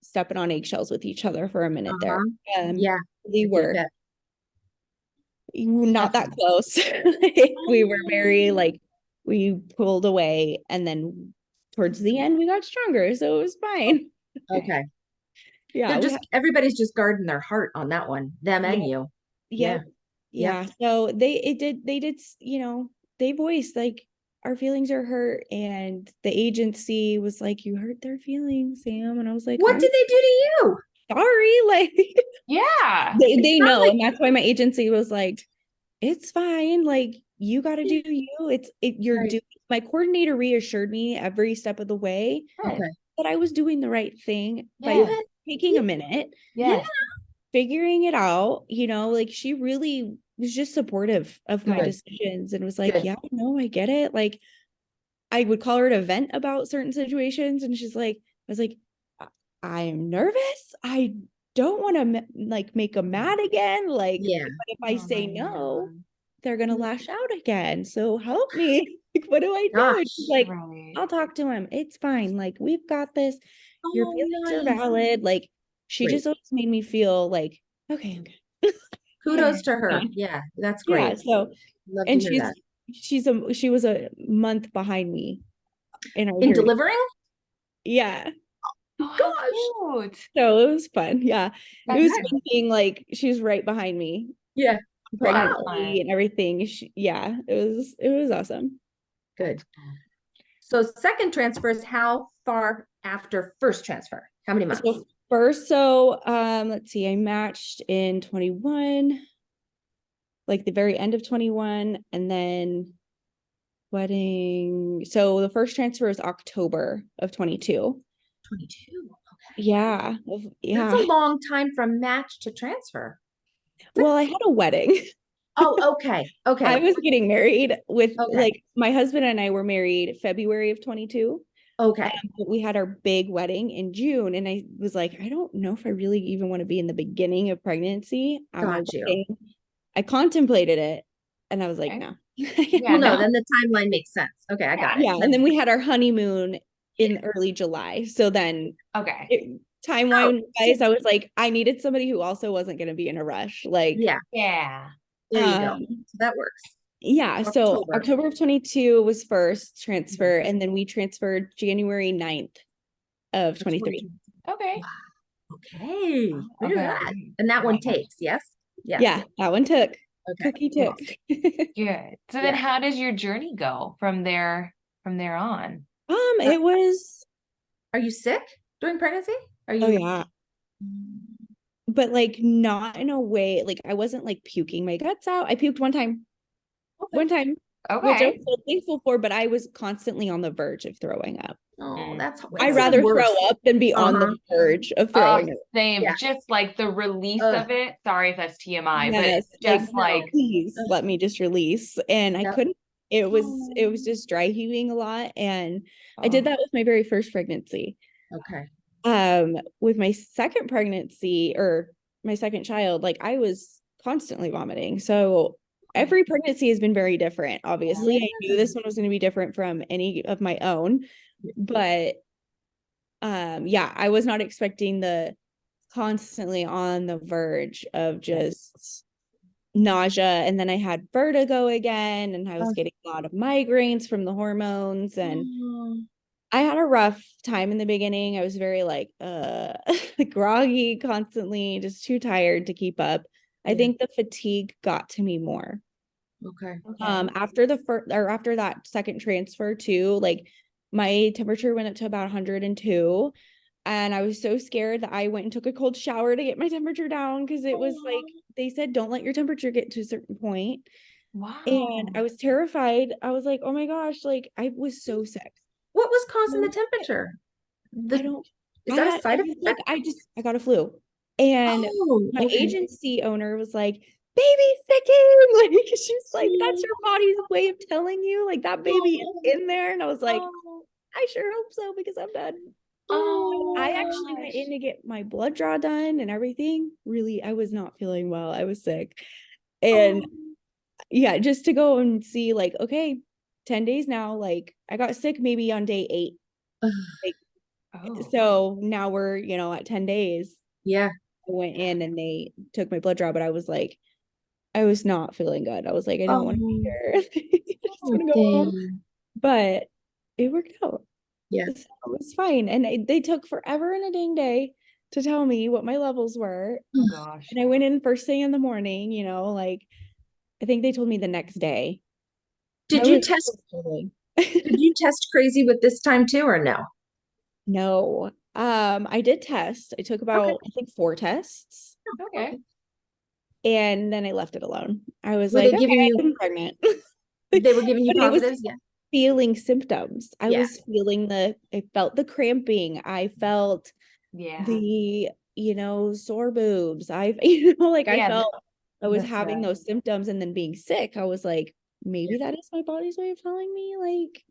stepping on eggshells with each other for a minute there. Yeah. We I were bet. not that close. We were very like, we pulled away, and then towards the end we got stronger. So it was fine. Okay. Yeah. Everybody's just guarding their heart on that one, them and you. Yeah. Yep. Yeah. So they did, they voiced like, our feelings are hurt, and the agency was like, you hurt their feelings, Sam. And I was like, What I'm did they do to you? sorry. Like, Yeah. they know. like- And that's why my agency was like, it's fine. Like, you got to do you. You're Right. doing, my coordinator reassured me every step of the way Okay. that I was doing the right thing by Yeah. taking a minute, Yeah. figuring it out. Like, she really was just supportive of my Good. decisions and was like, Good. yeah, no, I get it. Like, I would call her to vent about certain situations, and she's like, I was like, I am nervous. I don't want to like make them mad again. Like, Yeah. but if I Oh say my no, God. they're gonna lash out again. So help me. Like, what do I do? Gosh. And she's like, Right. I'll talk to him. It's fine. Like, we've got this. Your Oh, feelings are nice. valid. Like, she Great. just always made me feel like, okay, okay. Kudos to her. Yeah. Yeah. That's Yeah. great. So, Love to and hear that. she was a month behind me in our In journey. delivering? Yeah. Oh, how Gosh. cute. So it was fun. Yeah. It That's was fun. fun being like, she's right behind me, Yeah. pregnancy Wow. and everything. Yeah, it was awesome. Good. So second transfer is how far after first transfer? How many months? So let's see, I matched in 21, like the very end of 21, and then wedding. So the first transfer is October of 22. 22. Okay. Yeah. That's a long time from match to transfer. Well, I had a wedding. Oh, okay. Okay. I was getting married with Okay. like, my husband and I were married February of 22. Okay. But we had our big wedding in June, and I was like, I don't know if I really even want to be in the beginning of pregnancy on my Got you. wedding. I contemplated it, and I was like, Okay. no. Yeah, Well, no, no. then the timeline makes sense. Okay, I got it. Yeah, and then we had our honeymoon in early July. So then, Okay. timeline wise, I was like, I needed somebody who also wasn't going to be in a rush. Like, Yeah, Yeah. there you go. um, So that works. yeah. So October. October of 22 was first transfer, and then we transferred January 9th of 23. Okay. Okay. Look at Okay. that. And that one Okay. takes, yes? Yes. Yeah, that one took. Okay. Cookie took. Good. So then Yeah. how does your journey go from there on? It was, Are you sick during pregnancy? Are oh you? yeah, but like not in a way, like I wasn't like puking my guts out. I puked one time, Okay. which I'm Okay. so thankful for, but I was constantly on the verge of throwing up. Oh, that's I'd it's the rather worst. throw up than be on Uh-huh. the verge of Oh, throwing up. same. Yeah. Just like the release Ugh. of it. Sorry if that's TMI, Yes, but just no. like please let me just release. And I Yep. couldn't. It was just dry heaving a lot, and I oh, did that with my very first pregnancy. Okay. With my second pregnancy, or my second child, like I was constantly vomiting. So every pregnancy has been very different. Obviously, Yeah. I knew this one was going to be different from any of my own, but yeah, I was not expecting the constantly on the verge of just nausea, and then I had vertigo again, and I was Oh. getting a lot of migraines from the hormones, and Oh. I had a rough time in the beginning. I was very like groggy constantly, just too tired to keep up. I Yeah. think the fatigue got to me more. Okay. okay. After the first, or after that second transfer too, like my temperature went up to about 102, and I was so scared that I went and took a cold shower to get my temperature down, because it was like they said don't let your temperature get to a certain point. And I Wow. was terrified. I was like, oh my gosh, like I was so sick. What was causing the So temperature? I The don't, is that a it side was like, effect? I got a flu. And Oh, my okay. agency owner was like, baby sticking. Like, she's like, that's your body's way of telling you, like, that baby is in there. And I was like, Oh, I sure hope so because I'm done. oh I my actually went gosh. in to get my blood draw done and everything. Really, I was not feeling well. I was sick. And Oh. yeah, just to go and see, like, okay, 10 days now. Like, I got sick maybe on day 8. Like, Oh. so now we're, at 10 days. Yeah. I went in and they took my blood draw, but I was like, I was not feeling good. I was like, I don't want to be Oh, here. I just oh, want to go home. dang. But it worked out. Yeah. So it was fine. And they took forever and a dang day to tell me what my levels were. Oh gosh. And I went in first thing in the morning, like I think they told me the next day. I Did you was test struggling. did you test crazy with this time too or no? No. I did test. I took Okay. about, I think, 4 tests. Okay. And then I left it alone. I was Were like, they okay, giving you I'm pregnant. they were giving you But I was positives? Yeah. feeling symptoms. I Yeah. was feeling I felt the cramping. I felt Yeah. the, sore boobs. Like I Yeah. felt I was The having stress. those symptoms and then being sick. I was like, maybe that is my body's way of telling me, like,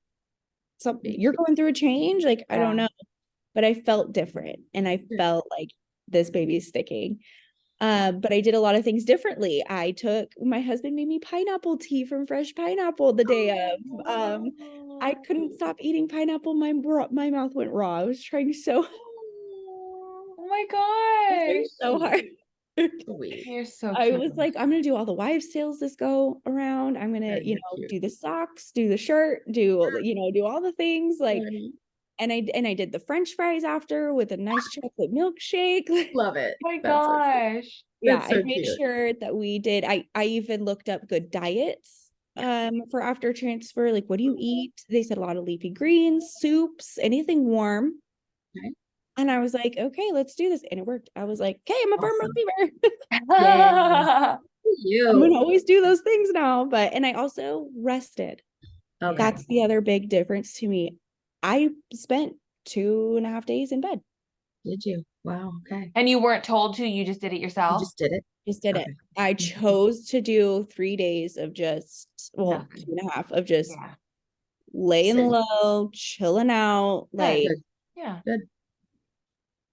something Yeah. you're going through a change. Like, I don't Yeah. know. But I felt different and I felt like this baby's sticking. But I did a lot of things differently. My husband made me pineapple tea from fresh pineapple the day of. I Oh. couldn't stop eating pineapple. My mouth went raw. I was trying so Oh my I was trying gosh. so hard. Sweet. You're so I cute. was like, I'm gonna do all the wives' tales this go around. I'm gonna, You're cute. do the socks, do the shirt, do all the things. Like, Right. and I did the French fries after with a nice chocolate milkshake. Love it. Oh my That's so cute. gosh. Yeah, That's I so made cute. sure that we did. I even looked up good diets for after transfer. Like, what do you eat? They said a lot of leafy greens, soups, anything warm. Okay. And I was like, okay, let's do this. And it worked. I was like, okay, I'm a firm Awesome. believer. Yeah. I'm gonna You. always do those things now. And I also rested. Okay. That's the other big difference to me. I spent 2.5 days in bed. Did you? Wow. Okay. And you weren't told to, you just did it You yourself? just did it. Just did it. Okay. I Mhm. chose to do 3 days of just, well, Nothing. 2.5 of just Yeah. laying Sit. low, chilling out, Good. like Good. Yeah. Good.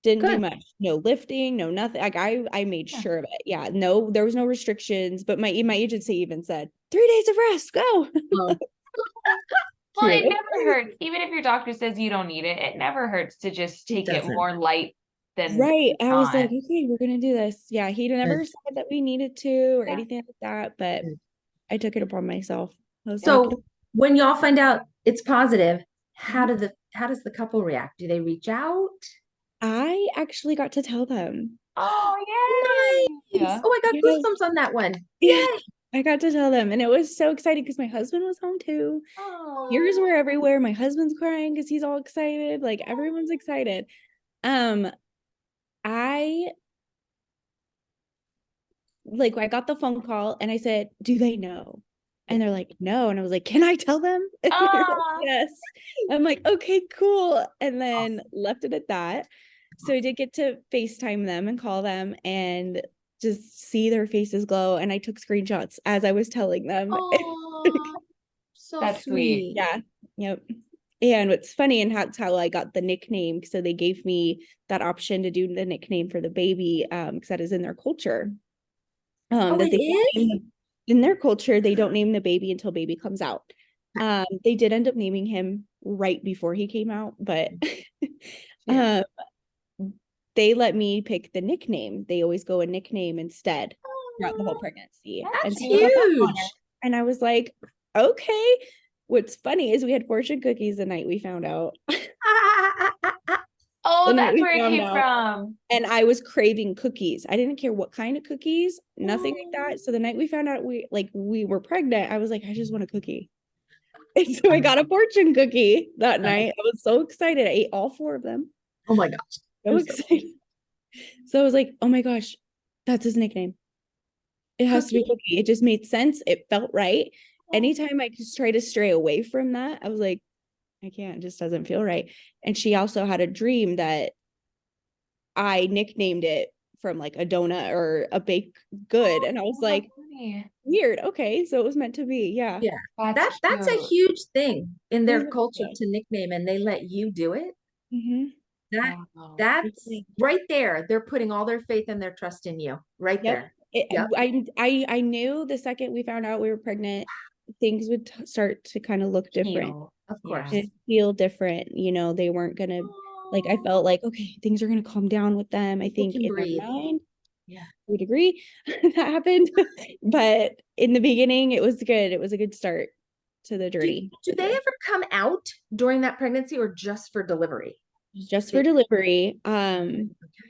didn't do Good. much. No lifting, no nothing. Like I made Yeah. sure of it. Yeah, no, there was no restrictions. But my agency even said 3 days of rest, go. Oh, Well, it cute. never hurts. Even if your doctor says you don't need it, it never hurts to just It take it doesn't. more light than Right. I was like, not. okay, we're gonna do this. Yeah, he never Good. said that we needed to or Yeah. anything like that, but Good. I took it upon myself. I was like, So when y'all find out it's positive, Mhm. how does the couple react? Do they reach out? I actually got to tell them. Oh, yay. Nice. Yeah. Oh, I got Yes. goosebumps on that one. Yeah, Yay. I got to tell them, and it was so exciting because my husband was home too. Tears were Oh. everywhere. My husband's crying because he's all excited. Like everyone's excited. Um, I I got the phone call and I said, "Do they know?" Yeah. And they're like, "No." And I was like, "Can I tell them?" And they're like, Ah. "Yes." I'm like, "Okay, cool." And then Awesome. left it at that. So I did get to FaceTime them and call them and just see their faces glow. And I took screenshots as I was telling them. Oh, so That's sweet. sweet. Yeah. Yep. And what's funny, and that's how I got the nickname. So they gave me that option to do the nickname for the baby, because that is in their culture. Oh, That it they don't is? in their culture, they don't name the baby until baby comes out. They did end up naming him right before he came out, but Yeah. um, they let me pick the nickname. They always go a nickname instead throughout the whole Oh, pregnancy. that's And That's so I got that honor. huge. And I was like, okay. What's funny is we had fortune cookies the night we found out. Oh, The night that's we where it found came out. from. And I was craving cookies. I didn't care what kind of cookies, nothing like Oh. that. So the night we found out we were pregnant, I was like, I just want a cookie. And so I got a fortune cookie that night. I was so excited. I ate all 4 of them. Oh my gosh. So You're so excited. So I was like, oh my gosh, that's his nickname. It has to be Cookie. cookie. It just made sense. It felt right. Anytime I just try to stray away from that, I was like, I can't, it just doesn't feel right. And she also had a dream that I nicknamed it from like a donut or a baked good. And I was Oh, like, that's funny. weird. Okay. So it was meant to be. Yeah. Yeah. That's That's a cute. huge thing in It was their really culture good. to nickname, and they let you do it. Mhm. That Wow. that's right there. They're putting all their faith and their trust in you right Yep. there. Yep. I knew the second we found out we were pregnant, things would start to kind of look different. Heal. Of Yeah. course. It feel different. You know, they weren't gonna like I felt like, okay, things are gonna calm down with them. I They think can in their breathe. mind, Yeah. would agree that happened. But in the beginning, it was good. It was a good start to the Do, journey. do they ever come out during that pregnancy or just for delivery? Just They- for delivery. Okay.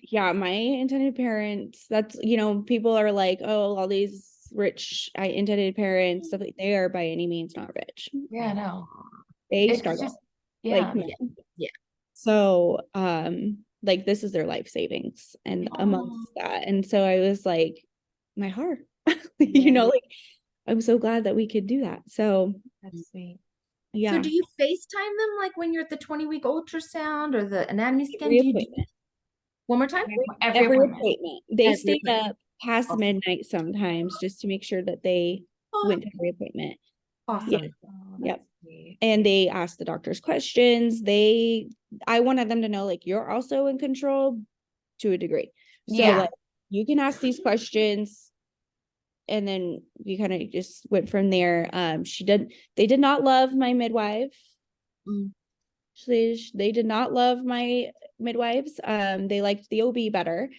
Yeah, my intended parents, that's, you know, people are like, oh, all these rich intended parents, stuff like they are by any means not rich. Yeah, no. They It's struggle just, like yeah. me. Yeah. So, like this is their life savings and amongst that. And so I was like, my heart, you know, like I'm so glad that we could do that. So That's sweet. So yeah, do you FaceTime them like when you're at the 20-week ultrasound or the anatomy scan? every Do you do appointment, one more time? Every every appointment. appointment. They Every stayed appointment. up past Awesome. midnight sometimes just to make sure that they went to every appointment. Yeah. Awesome. Oh, Yep. that's sweet. And they asked the doctors questions. I wanted them to know like you're also in control to a degree. So Yeah. like you can ask these questions and then we kind of just went from there. They did not love my midwife. Mm. They did not love my midwives. They liked the OB better,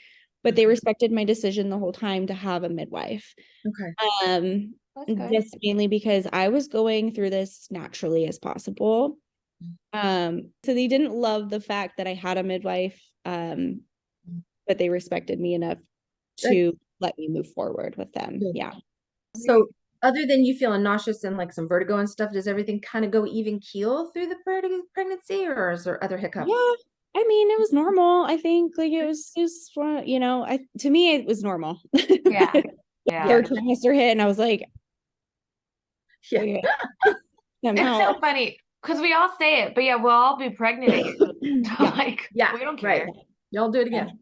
but they respected my decision the whole time to have a midwife. Okay. That's good. Just mainly because I was going through this naturally as possible. So they didn't love the fact that I had a midwife, but they respected me enough to let me move forward with them. Good. Yeah. So other than you feeling nauseous and like some vertigo and stuff, does everything kind of go even keel through the pregnancy, or is there other hiccups? Yeah. I mean, it was normal. I think like it was just, you know, to me, it was normal. Yeah. Yeah. Third trimester hit and I was like, Yeah. okay, I'm It's so out. funny because we all say it, but yeah, we'll all be pregnant. Yeah. Like, Yeah, we don't right. care. Y'all do it again.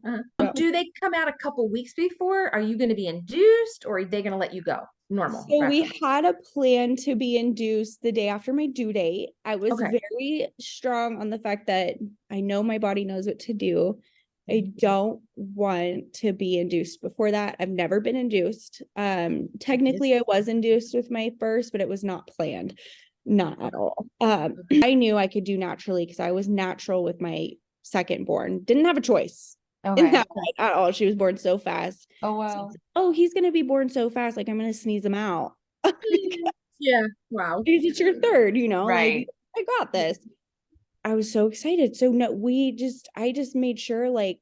Do they come out a couple weeks before? Are you going to be induced, or are they going to let you go normal? So we rapid? had a plan to be induced the day after my due date. I was Okay. very strong on the fact that I know my body knows what to do. I don't want to be induced before that. I've never been induced. Technically I was induced with my first, but it was not planned. Not at all. I knew I could do naturally because I was natural with my second born. Didn't have a choice in Okay. that at all. She was born so fast. Oh, wow. Oh, he's gonna be born so fast, like I'm gonna sneeze him out. Yeah. Wow. Because it's your third, you know, Right. like I got this. I was so excited. So no, I just made sure like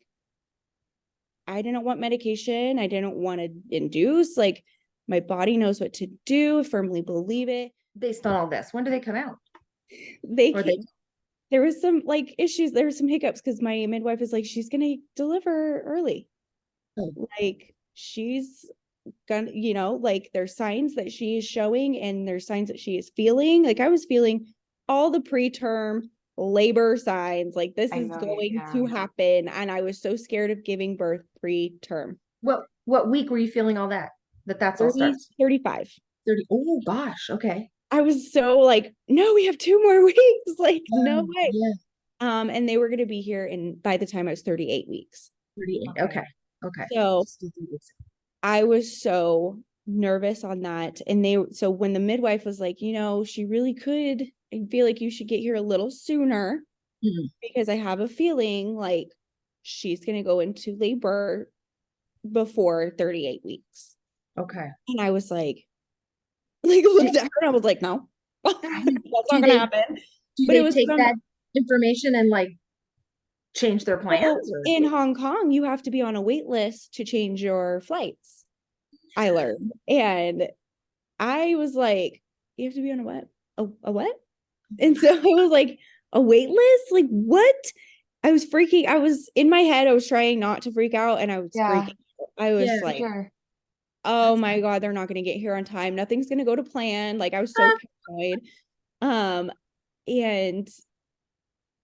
I didn't want medication. I didn't want to induce. Like my body knows what to do. I firmly believe it. Based on all this, when do they come out? There was some like issues. There were some hiccups because my midwife is like, she's gonna deliver early. Oh. Like she's gonna, you know, like there's signs that she is showing and there's signs that she is feeling. Like I was feeling all the preterm labor signs, like this is going to happen. And I was so scared of giving birth preterm. What week were you feeling all that? That's all starts? 35. 30. Oh gosh. Okay. I was so like, no, we have 2 more weeks. Like, no way. Yeah. And they were going to be here by the time I was 38 weeks. 38. Okay. Okay. So I was so nervous on that. And so when the midwife was like, you know, she really could, I feel like you should get here a little sooner because I have a feeling like she's going to go into labor before 38 weeks. Okay. And I was like looked at her and I was like, no, that's not gonna happen. Do but they it was take that information and like change their plans? In Hong Kong, you have to be on a wait list to change your flights. I learned. And I was like, you have to be on a what? A what? And so I was like, a wait list? Like what? I was in my head, I was trying not to freak out and I was freaking out. I was oh my God, they're not going to get here on time. Nothing's going to go to plan. Like I was so paranoid. And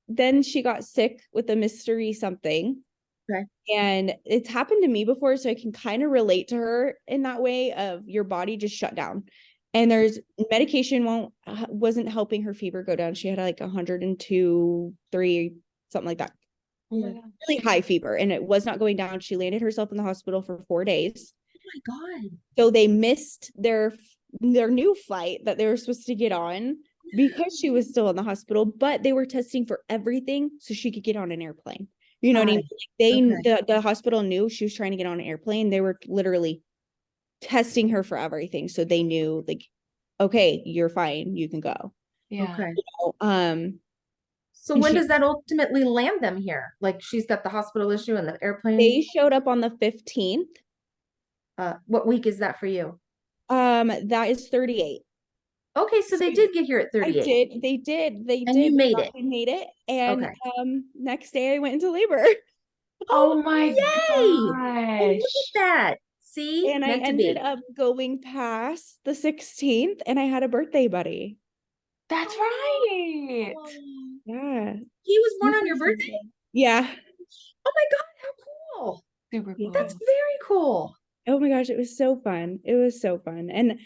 then she got sick with a mystery something. Okay. And it's happened to me before, so I can kind of relate to her in that way of your body just shut down. And there's medication wasn't helping her fever go down. She had like 102, 3, something like that. Yeah. Really high fever, and it was not going down. She landed herself in the hospital for 4 days. Oh my God. So they missed their new flight that they were supposed to get on because she was still in the hospital, but they were testing for everything so she could get on an airplane. You know what I mean? Like the hospital knew she was trying to get on an airplane. They were literally testing her for everything. So they knew, like, okay, you're fine. You can go. Yeah. Okay. So when does that ultimately land them here? Like she's got the hospital issue and the airplane. They showed up on the 15th. What week is that for you? That is 38. Okay, so they did get here at 38. They did. And you made it. I made it. And Okay. Next day I went into labor. Oh my Yay! Oh, gosh. look at that. See? And I Meant to ended be. up going past the 16th and I had a birthday buddy. That's right. Yeah. He was born on your birthday? Yeah. Oh my God, how cool. Super cool. That's very cool. Oh my gosh, it was so fun. It was so fun. And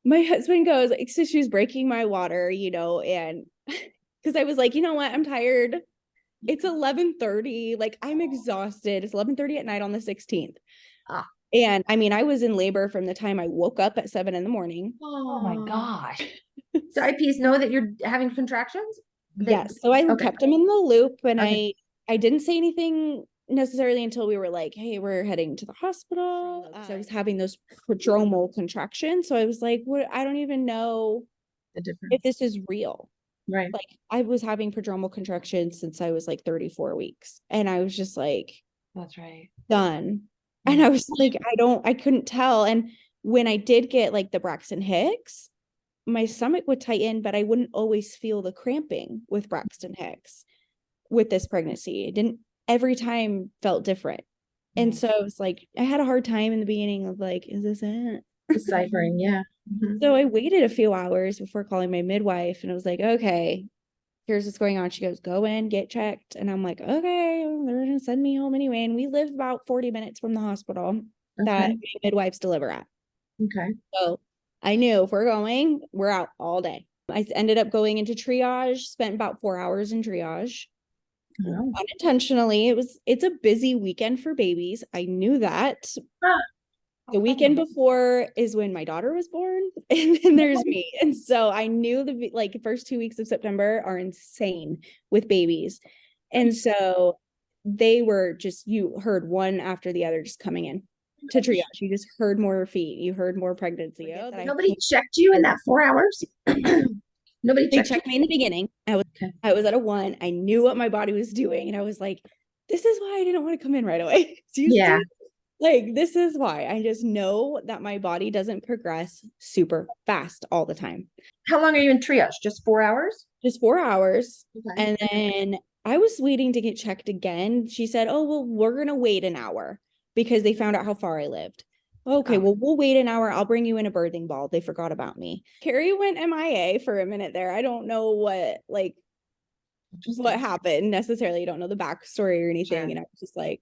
my husband goes, like, so she was breaking my water, you know, and because I was like, you know what, I'm tired. It's 11:30. Like I'm exhausted. It's 11:30 at night on the 16th. And I mean, I was in labor from the time I woke up at 7 a.m. Oh my gosh. Do IPs know that you're having contractions? Yes. So I kept them in the loop, and I didn't say anything necessarily until we were like, hey, we're heading to the hospital. Because I was having those prodromal contractions. So I was like, what? I don't even know if this is real. Right. Like I was having prodromal contractions since I was like 34 weeks. And I was just like, that's right. Done. And I was like, I couldn't tell. And when I did get like the Braxton Hicks, my stomach would tighten, but I wouldn't always feel the cramping with Braxton Hicks with this pregnancy. It didn't, every time felt different. And so I was like, I had a hard time in the beginning of like, is this it? Deciphering, yeah. So I waited a few hours before calling my midwife, and I was like, okay, here's what's going on. She goes, go in, get checked. And I'm like, okay, they're going to send me home anyway. And we live about 40 minutes from the hospital that midwives deliver at. Okay. So I knew if we're going, we're out all day. I ended up going into triage, spent about 4 hours in triage. Unintentionally. It's a busy weekend for babies. I knew that. The weekend before is when my daughter was born, and then there's me. And so I knew the like first 2 weeks of September are insane with babies. And so they were just, you heard one after the other just coming in to triage. You just heard more feet. You heard more pregnancy. Nobody checked you in that 4 hours? Nobody checked me in the beginning. I was at a 1. I knew what my body was doing. And I was like, this is why I didn't want to come in right away. Yeah. Like, this is why I just know that my body doesn't progress super fast all the time. How long are you in triage? Just 4 hours? Just 4 hours. And then I was waiting to get checked again. She said, oh, well, we're going to wait an hour because they found out how far I lived. Okay, well, we'll wait an hour. I'll bring you in a birthing ball. They forgot about me. Carrie went MIA for a minute there. I don't know what happened necessarily. I don't know the backstory or anything. Sure. And I was just like,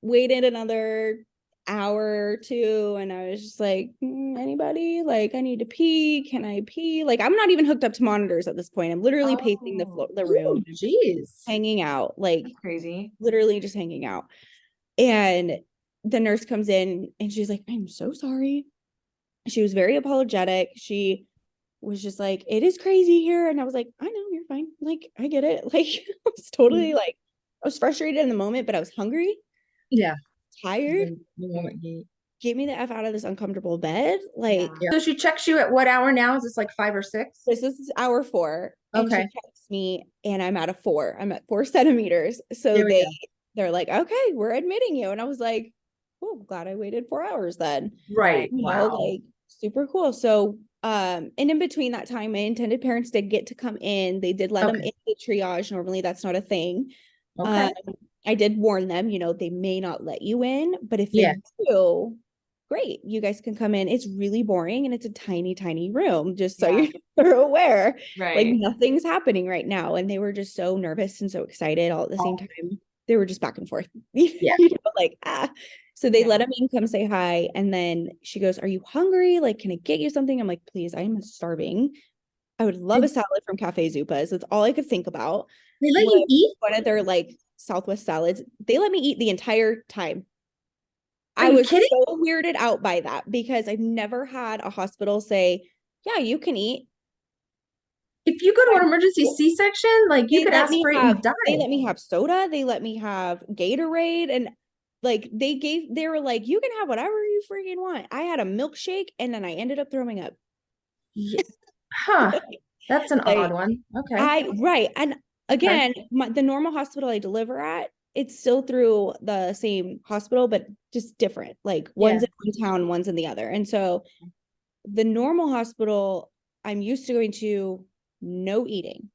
waited another hour or 2, and I was just like, anybody? Like, I need to pee. Can I pee? Like, I'm not even hooked up to monitors at this point. I'm literally pacing the room. Jeez. Hanging out. Like, that's crazy. Literally just hanging out. And the nurse comes in and she's like, I'm so sorry. She was very apologetic. She was just like, it is crazy here. And I was like, I know, you're fine. Like, I get it. Like, I was totally like, I was frustrated in the moment, but I was hungry. Yeah. Tired. Get me the F out of this uncomfortable bed. Like, so she checks you at what hour now? Is this like 5 or 6? This is hour 4. And she checks me and I'm at a 4. I'm at 4 centimeters. So they're like, okay, we're admitting you. And I was like, oh, glad I waited 4 hours then. Right. You know, like super cool. So and in between that time, my intended parents did get to come in. They did let them in the triage. Normally that's not a thing. I did warn them, you know, they may not let you in, but if they do, great, you guys can come in. It's really boring and it's a tiny, tiny room, just so Yeah. you're aware. Like Right. nothing's happening right now. And they were just so nervous and so excited all at the same time. They were just back and forth. Yeah. Like, So they let Yeah. him in, come say hi. And then she goes, "Are you hungry? Like, can I get you something?" I'm like, "Please, I am starving. I would love a salad from Cafe Zupas." That's all I could think about. They let you eat? One of their like Southwest salads. They let me eat the entire time. Are I you was kidding? so weirded out by that because I've never had a hospital say, "Yeah, you can eat." If you go to an emergency C-section, like you They could let me aspirate have and die. they let me have soda, they let me have Gatorade, and like they were like, "You can have whatever you freaking want." I had a milkshake and then I ended up throwing up. Yeah. Huh. That's an Like odd one. Okay. right. And Okay. again, the normal hospital I deliver at, it's still through the same hospital, but just different. Like one's Yeah. in one town, one's in the other. And so the normal hospital I'm used to going to, no eating.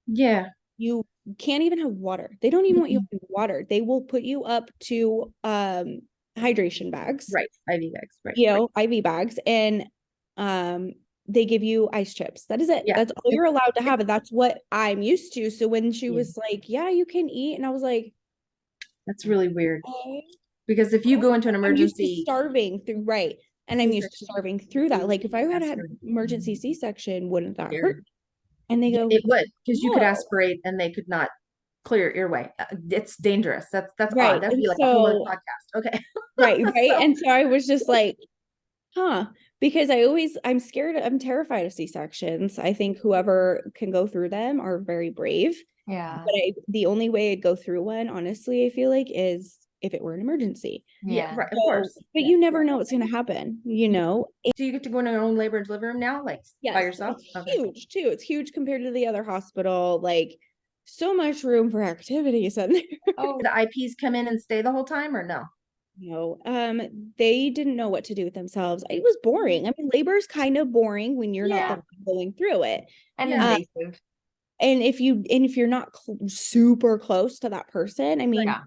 Yeah. You can't even have water. They don't even want you Mhm. having water. They will put you up to hydration bags, Right. IV bags. Right. IV bags, and they give you ice chips. That is it. Yeah. That's all you're allowed to have. And that's what I'm used to. So when she Yeah. was like, "Yeah, you can eat," and I was like, That's really weird. "Oh, Because if you go into an I'm used to emergency starving through," right. And I'm used to C-section, starving through that. Like if I had had aspirate. emergency C-section, wouldn't that Scary. hurt? And they Yeah, go, it would, because you could "Whoa." aspirate and they could not clear your airway. It's dangerous. That's odd. Right. That'd And be like a whole other so, podcast. Okay. right. So And so I was just like, huh, because I'm scared, I'm terrified of C-sections. I think whoever can go through them are very brave. Yeah. But the only way I'd go through one, honestly, I feel like is if it were an emergency. yeah, Yeah. right, of So, course. but you never know what's going to happen, Do you get to go in your own labor and delivery room now, like by Yes, yourself? it's Okay. huge too. It's huge compared to the other hospital. Like so much room for activities in there. Oh, The IPs come in and stay the whole time or no? No, they didn't know what to do with themselves. It was boring. I mean, labor is kind of boring when you're not the yeah. one going through it. And Yeah. invasive. And if you're not super close to that person, I mean, Yeah.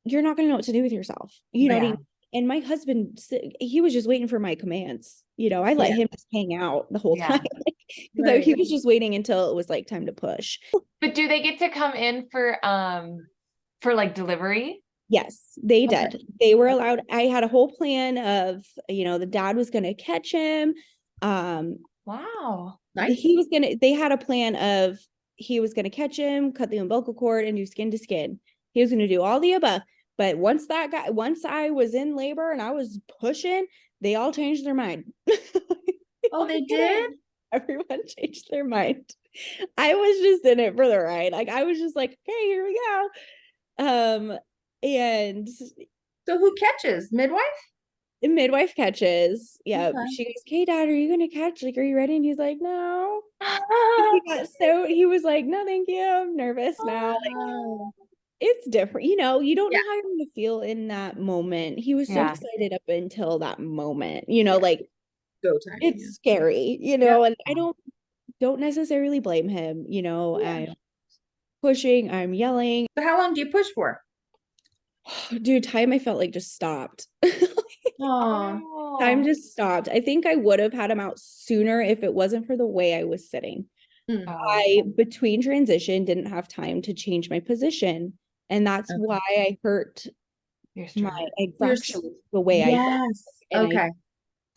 you're not going to know what to do with yourself. You know what I Yeah. mean? And my husband, he was just waiting for my commands. I let Yeah. him just hang out the whole Yeah. time because Right. he was just waiting until it was like time to push. But do they get to come in for like delivery? Yes, they Okay. did. They were allowed. I had a whole plan of, the dad was going to catch him. Wow. Nice. They had a plan of he was going to catch him, cut the umbilical cord, and do skin to skin. He was going to do all the above. But once I was in labor and I was pushing, they all changed their mind. Oh, they did? Everyone changed their mind. I was just in it for the ride. Like I was just like, "Okay, here we go." And So who catches? Midwife? the midwife catches. Yeah. Okay. She goes, "Okay, Dad, are you gonna catch? Like, are you ready?" And he's like, "No." He was like, "No, thank you. I'm nervous now." Like, Oh. it's different. You don't Yeah. know how you're gonna feel in that moment. He was so Yeah. excited up until that moment, Yeah. like Go time. it's scary, Yeah. and I don't necessarily blame him. Yeah. I'm pushing, I'm yelling. So how long do you push for? Dude, time I felt like just stopped. Oh. Time Oh. just stopped. I think I would have had him out sooner if it wasn't for the way I was sitting. Hmm. Oh. I, between transition, didn't have time to change my position. And that's Okay. why I hurt You're my strong. You're fracture the way I did. Yes. And Okay.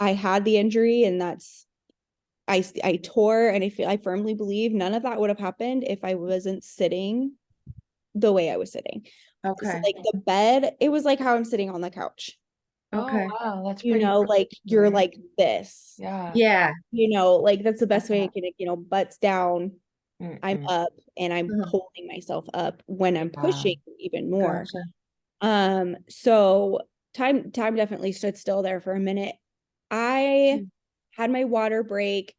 I had the injury, and I tore, and I firmly believe none of that would have happened if I wasn't sitting the way I was sitting. So Okay. like the bed, it was like how I'm sitting on the couch. Okay. Oh, wow. That's pretty Like you're weird. like this. Yeah. Yeah. Like that's the best way I can, butts down, I'm Mm-mm. up, and I'm Uh-huh. holding myself up when I'm Wow. pushing even more. Gotcha. So time definitely stood still there for a minute. I Hmm. had my water break.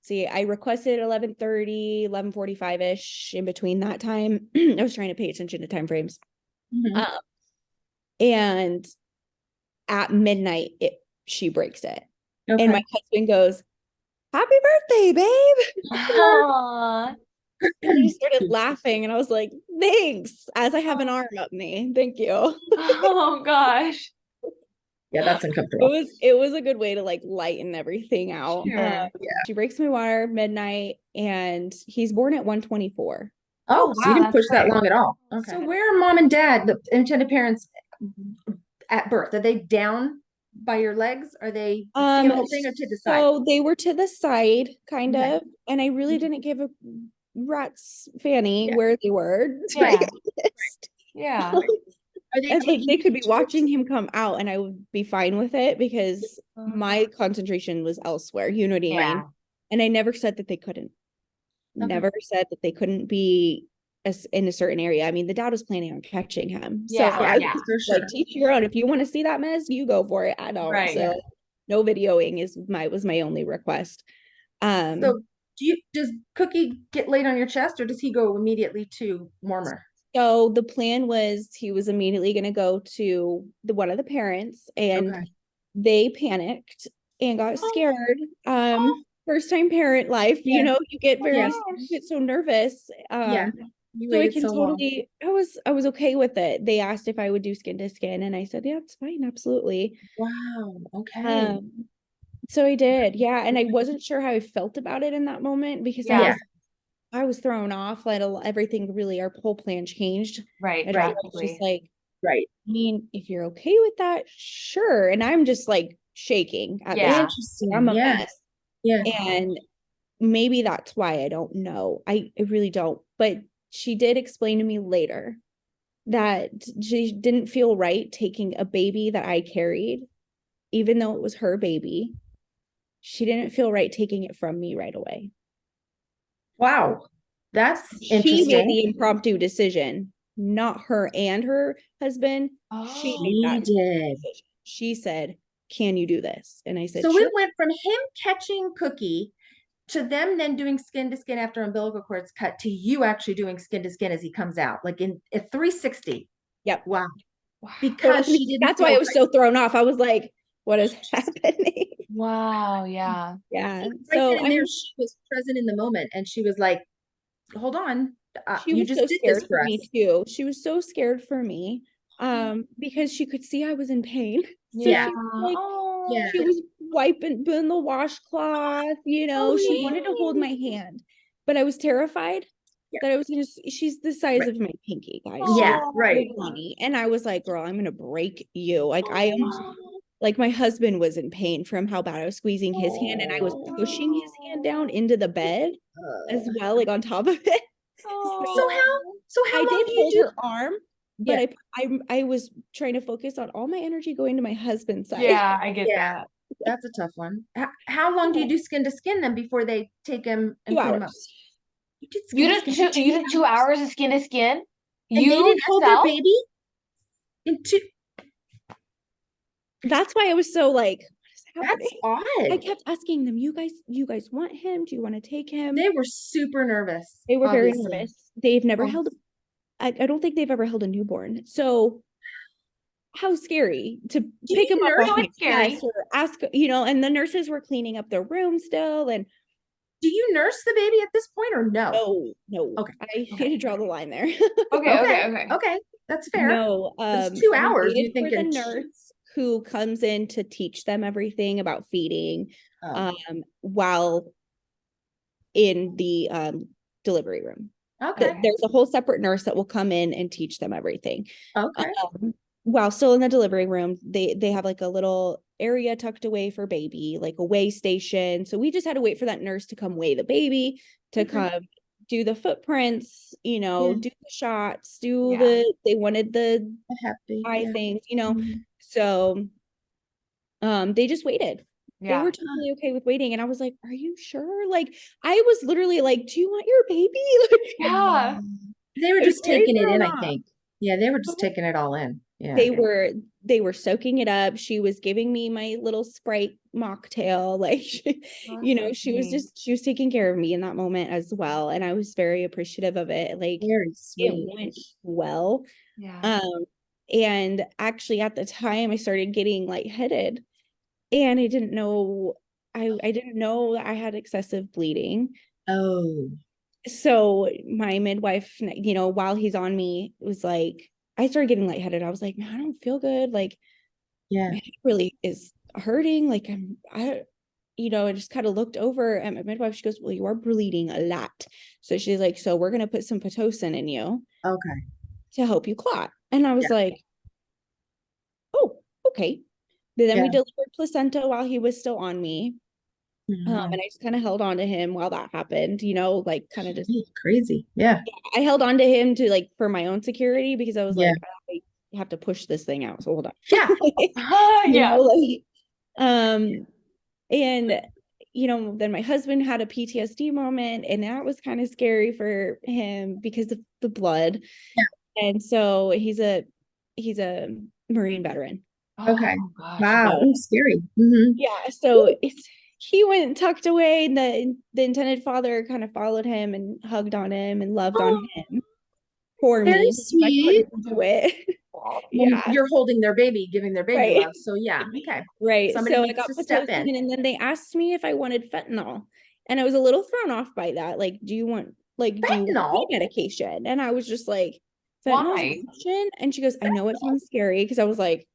See, I requested 11:30, 11:45-ish. In between that time, I was trying to pay attention to time frames. Mhm. And at midnight, she breaks it. And Okay. my husband goes, "Happy birthday, babe." Aw. And he started laughing, and I was like, "Thanks," as I have an arm up me. Thank you. Oh gosh. Yeah, that's It uncomfortable. was a good way to like lighten everything out. Sure. She breaks my water midnight, and he's born at 124. Oh, Oh, so you wow, didn't that's push that quick. long at all. Okay. So where are mom and dad, the intended parents, at birth? Are they down by your legs? Are they seeing the whole thing or to the side? So they were to the side, kind Okay. of, and I really didn't give a rat's fanny Yeah. where they were, to be Yeah. honest. Yeah. Are they And like taking they could be pictures? watching him come out, and I would be fine with it because Uh-huh. my concentration was elsewhere. You know what I mean? Yeah. And I never said that they couldn't. Okay. Never said that they couldn't be in a certain area. I mean, the dad was planning on catching him. So Yeah. I Yeah. was For like, sure. teach your own. If you want to see that mess, you go for it. I don't. Right. So no videoing was my only request. So does Cookie get laid on your chest or does he go immediately to warmer? So the plan was he was immediately going to go to one of the parents, and Okay. they panicked and got Oh, scared. oh, First time parent life, Yeah. you get Yes. you get so nervous. Yeah. You So I waited can so long. totally, I was okay with it. They asked if I would do skin to skin, and I said, yeah, it's fine, absolutely. Wow. Okay. So I did, yeah, and I wasn't sure how I felt about it in that moment because Yeah. I was thrown off. Like everything really, our whole plan changed. right. And so I was Drastically. just like, Right. I mean, if you're okay with that, sure. And I'm just like shaking at this. Yeah. Interesting. I'm a Yeah. mess. Yeah. And maybe that's why I don't know. I really don't. But she did explain to me later that she didn't feel right taking a baby that I carried, even though it was her baby. She didn't feel right taking it from me right away. Wow. That's She made interesting. the impromptu decision, not her and her husband. She Oh. made She that did. decision. She said, "Can you do this?" And I said, So "Sure." it went from him catching Cookie to them then doing skin to skin after umbilical cord's cut to you actually doing skin to skin as he comes out, like in a 360. Yep. Wow. Wow. Because she didn't That's why feel I was so thrown off. I was like, what is happening? Wow. Yeah. Yeah. right So then and I there, mean, she was present in the moment and she was like, hold on, she you was just so did scared this for for me us. too. She was so scared for me because she could see I was in pain. So Yeah. she was like, Yeah. she was doing the washcloth, Oh, she wanted to hold my hand, but I was terrified Yeah. that I was gonna, she's the size Right. of my pinky, guys. Yeah, She's right. so tiny. And I was like, girl, I'm gonna break you. Like I almost, Oh. like my husband was in pain from how bad I was squeezing his hand, and I was pushing his hand down into the bed as well, like on top of it. So So how I long did do you hold do? her arm, but Yeah. I was trying to focus on all my energy going to my husband's side. Yeah, I get Yeah. that. That's a tough one. How long do you do skin to skin then before they take him and 2 clean him up? hours. You did You skin to did skin two. You did 2 hours of skin to skin. and they You didn't hold their yourself. baby in two. That's why I was so like, what is That's happening? I odd. kept asking them, you guys want him? Do you want to take him? They were super nervous. They were very obviously. nervous. They've never held, Obviously. I don't think they've ever held a newborn. So how scary to Do pick you him up nurse? off No, my it's scary. chest or ask, and the nurses were cleaning up their room still. And Do you nurse the baby at this point or no? no, Okay. I need to draw the line there. Okay. Okay. Okay. Okay. That's fair. No, It's 2 we hours. waited You for the thinking, nurse who comes in to teach them everything about feeding, oh, while in the delivery room. okay. There's a whole separate nurse that will come in and teach them everything. Okay. While still in the delivery room, they have like a little area tucked away for baby, like a weigh station. So we just had to wait for that nurse to come weigh the baby, to come do the footprints, do the shots, Yeah. they wanted the Happy. eye Yeah. things, Mhm. so they just waited. They Yeah. were totally okay with waiting. And I was like, are you sure? Like, I was literally like, do you want your baby? Like, Yeah. They were I was just very taking it in, thrown I off. think. Yeah, they were just taking it all in. Yeah. They were soaking it up. She was giving me my little Sprite mocktail. Like, she was taking care of me in that moment as well. And I was very appreciative of it. Like, Very it sweet. went well. Yeah. And actually at the time I started getting lightheaded, and I didn't know that I had excessive bleeding. Oh. So my midwife, while he's on me, was like, I started getting lightheaded. I was like, man, I don't feel good. Like, Yeah. my head really is hurting. Like I just kind of looked over at my midwife. She goes, well, you are bleeding a lot. So she's like, so we're going to put some Pitocin in you Okay. to help you clot. And I was Yeah. like, oh, okay. But then we Yeah. delivered placenta while he was still on me. Wow. And I just kind of held on to him while that happened, like kind of just, Crazy. Yeah. I held on to him to like for my own security because I was Yeah. like, I have to push this thing out. So hold on. Yeah. Yeah. And then my husband had a PTSD moment, and that was kind of scary for him because of the blood. Yeah. And so he's a Marine veteran. Okay. Oh gosh. Wow. So, Scary. Mm-hmm. yeah. So he went and tucked away, and the intended father kind of followed him and hugged on him and loved on Oh, him for very me. I sweet. couldn't do it. Well, Yeah. you're holding their baby, giving their baby Right. love. So yeah. Okay. Right. Somebody So I needs got to step in. Pitocin, and then they asked me if I wanted fentanyl. And I was a little thrown off by that. Like, do you want Fentanyl? pain medication? And I was just like, fentanyl's Why? an option? And she goes, I know it sounds scary, because I was like,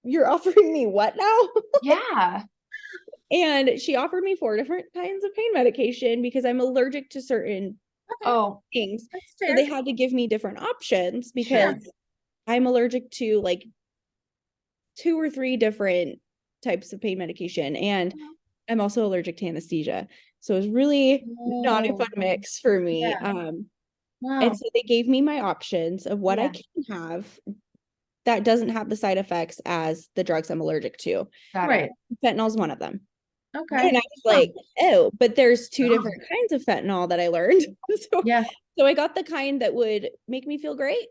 you're offering me what now? Yeah. And she offered me 4 different kinds of pain medication because I'm allergic to certain Oh, things. That's So fair. they had to give me different options because Sure. I'm allergic to like 2 or 3 different types of pain medication, and I'm also allergic to anesthesia. So it was really not a Oh, fun mix for me. yeah. Wow. And so they gave me my options of what I Yeah. can have that doesn't have the side effects as the drugs I'm allergic to. Got Right. it. Fentanyl's one of them. Okay. And I was like, oh, but there's 2 Oh. different kinds of fentanyl that I learned. Yeah. So I got the kind that would make me feel great,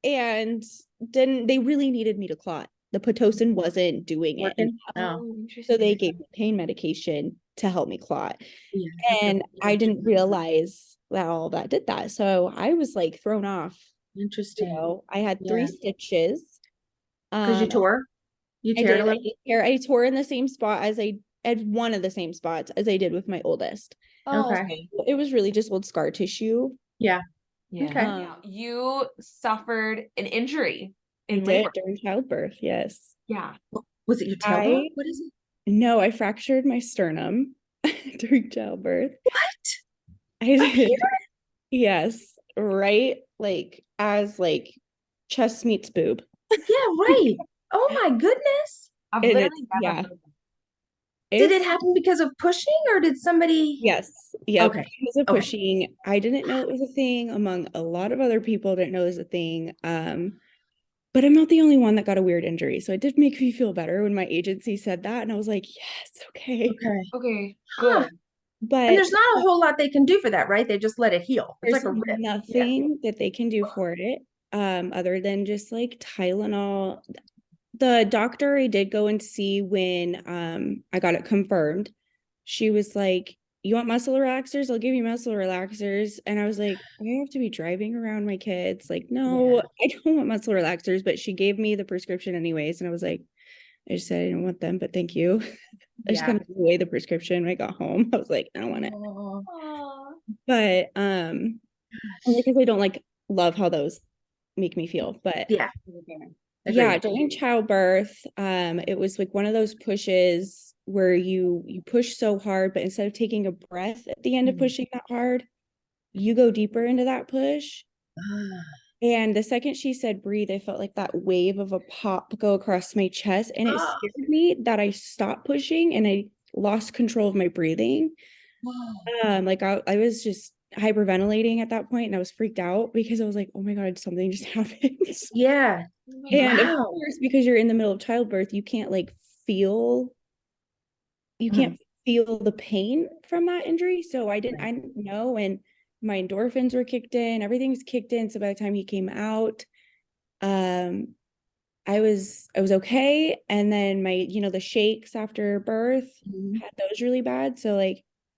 and they really needed me to clot. The Pitocin wasn't doing it. Working. Oh, Oh, So they interesting. gave me pain medication to help me clot. yeah. And I didn't realize that all that did that. So I was like thrown off. Interesting. I had 3 Yeah. stitches. Because you tore? You I teared did. a little? I tore in the same spot as at one of the same spots as I did with my oldest. Oh, Okay. okay. It was really just old scar tissue. Yeah. Yeah. Okay. Now, you suffered an injury I in did labor. during childbirth. Yes. Yeah. Was it your tailbone? What is it? No, I fractured my sternum during childbirth. What? I Up did. here? Yes. Right. Like as like chest meets boob. Yeah, right. Oh my goodness. I've And literally never yeah. heard of that. Did it It's happen because of pushing or did somebody? yes. Yep. Okay. Because of Okay. pushing. I didn't know it was a thing, among a lot of other people didn't know it was a thing. But I'm not the only one that got a weird injury. So it did make me feel better when my agency said that. And I was like, yes, okay. Okay. Okay, Huh. good. But And there's not a whole lot they can do for that, right? They just let it heal. It's there's like a rip. Yeah. nothing that they can do for it, other than just like Tylenol. The doctor I did go and see when I got it confirmed, she was like, you want muscle relaxers? I'll give you muscle relaxers. And I was like, I have to be driving around my kids. Like, no, Yeah. I don't want muscle relaxers. But she gave me the prescription anyways. And I was like, I just said I don't want them, but thank you. I just Yeah. kind of threw away the prescription when I got home. I was like, I don't want it. Oh, Aw. But only because I don't like love how those make me feel. But yeah. yeah, Agreed. during childbirth, it was like one of those pushes where you push so hard, but instead of taking a breath at the end of Mhm. pushing that hard, you go deeper into that push. Ah, And the second she said breathe, I felt like that wave of a pop go across my chest, and it ah, scared me that I stopped pushing and I lost control of my breathing. wow. Like I was just hyperventilating at that point, and I was freaked out because I was like, oh my God, something just happened. Yeah. And of Wow. course, because you're in the middle of childbirth, you can't feel the pain from that injury. So I didn't know, and my endorphins were kicked in, everything was kicked in. So by the time he came out, I was okay. And then my, the shakes after birth Mhm. had those really bad. So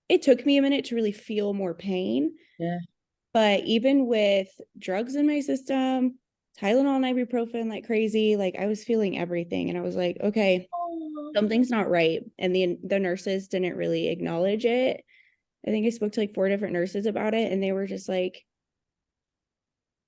it took me a minute to really feel more pain. Yeah. But even with drugs in my system, Tylenol and ibuprofen like crazy, I was feeling everything. And I was like, okay, Oh, something's not right. And the nurses didn't really acknowledge it. I think I spoke to 4 different nurses about it, and they were just like,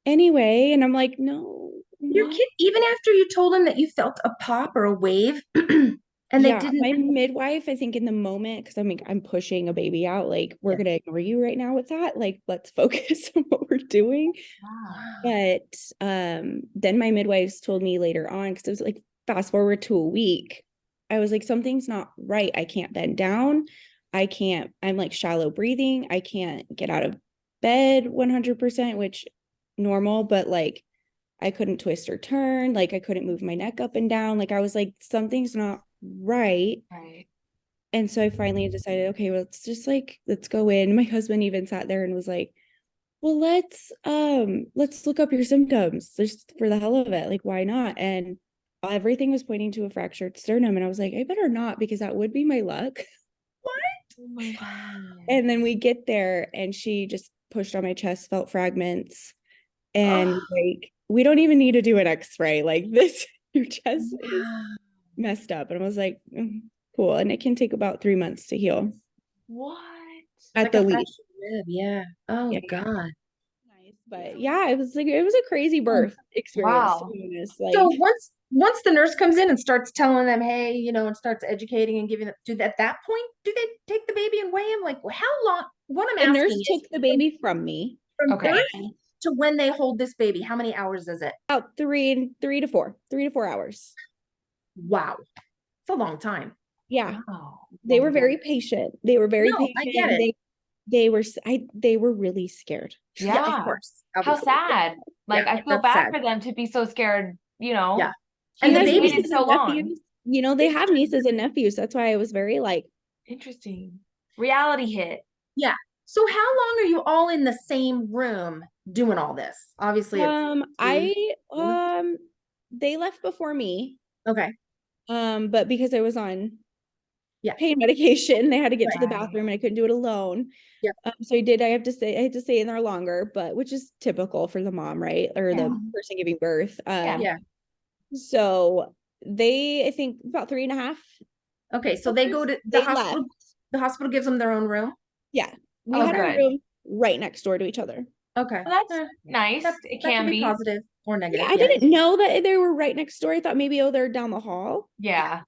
anyway. And I'm like, no, Your kid, even after you told them that you felt a pop or a wave, and they Yeah, didn't. my midwife, I think in the moment, because I'm pushing a baby out, like, we're Yeah. gonna ignore you right now with that. Like, let's focus on what we're doing. Wow. But then my midwives told me later on, because it was like fast forward to a week, I was like, something's not right. I can't bend down. I'm like shallow breathing. I can't get out of bed 100%, which normal, but like I couldn't twist or turn, like I couldn't move my neck up and down. Like I was like, something's not right. Right. And so I finally decided, okay, well, let's go in. My husband even sat there and was like, well, let's look up your symptoms just for the hell of it. Like, why not? And everything was pointing to a fractured sternum. And I was like, I better not, because that would be my luck. Oh my God. And then we get there and she just pushed on my chest, felt fragments. And like, we don't even need to do an x-ray. Like this, your chest is messed up. And I was like, cool. And it can take about 3 months to heal What? at Like the a least. fractured rib, yeah. Oh Yeah. God. Nice. But yeah, it was a crazy birth experience, to Wow. be honest. So Like, once the nurse comes in and starts telling them, hey, and starts educating and giving them, at that point, do they take the baby and weigh him? Like, how long? What the I'm nurse asking is took the baby from me from Okay. birth and to when they hold this baby, how many hours is it? about 3 to 4 hours. Wow. It's a long time. Yeah. Wow. They were very patient. They were very No, I get patient. it. They were really scared. Yeah, of Yeah. course. How Obviously. sad. Like, Yeah, I feel that's bad sad. for them to be so scared, Yeah. He And the has because you baby, waited nieces so and long. nephews. They have nieces and nephews. That's why I was very like, Interesting. Reality hit. yeah. So how long are you all in the same room doing all this? Obviously it's they left before me. okay. But because I was on Yeah. pain medication, they had to get to the Right. bathroom and I couldn't do it alone. Yeah. So I had to stay in there longer, but which is typical for the mom, right? Or Yeah. the person giving birth. Yeah. So I think about 3.5. Okay. So they go to the They hospital. left. The hospital gives them their own room. Yeah. We Oh, had our good. room right next door to each other. Okay. Well, that's nice. That It can can be be. positive or negative. Yeah, I didn't know that they were right next door. I thought maybe, they're down the hall. Yeah.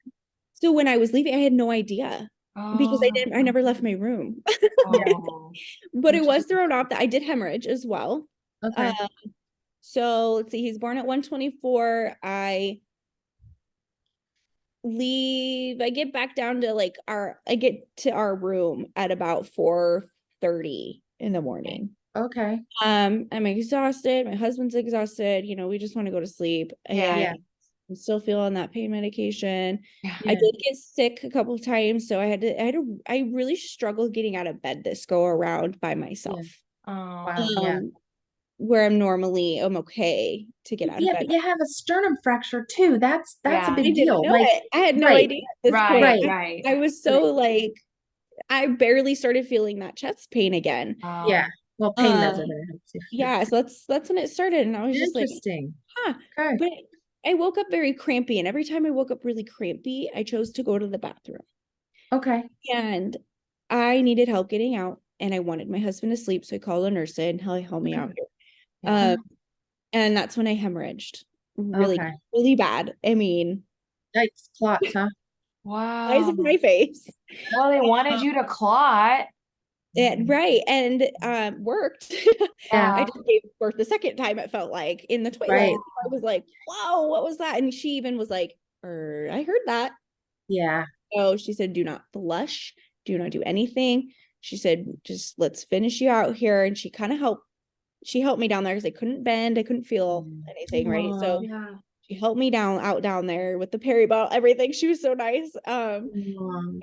So when I was leaving, I had no idea because Oh. I never left my room. Oh. But it was thrown off that I did hemorrhage as well. Okay. So let's see, he's born at 124. I get back down to I get to our room at about 4:30 in the morning. Okay. I'm exhausted. My husband's exhausted. We just want to go to sleep. Yeah. Yeah. And I'm still feeling that pain medication. Yeah. I did get sick a couple of times, so I really struggled getting out of bed this go around by myself. Oh. Wow. Yeah. Where I'm okay to get out of Yeah, bed. but you have a sternum fracture too. That's a Yeah. I big didn't deal. know Like, it. I had no right. idea at this Right. point. Right. I was so I barely started feeling that chest pain again. Oh. Yeah. Well, pain meds are gonna help too. Yeah, so that's when it started, and I was just like, Interesting. but I woke up very crampy, and every time I woke up really crampy, I chose to go to the bathroom. Okay. And I needed help getting out, and I wanted my husband to sleep, so I called a nurse in, help me out here. Yeah. And that's when I hemorrhaged really, Okay. really bad. I mean, Yikes, clots, huh? size Wow. of my face. Well, they wanted you to clot. Right. And worked. Yeah. I just gave birth the second time, it felt like, in the toilet. Right. I was like, whoa, what was that? And she even was like, I heard that. Yeah. So she said, do not flush, do not do anything. She said, just let's finish you out here. And she kind of helped me down there because I couldn't bend, I couldn't feel anything, right? So Yeah. she helped me down there with the peri bottle, everything. She was so nice.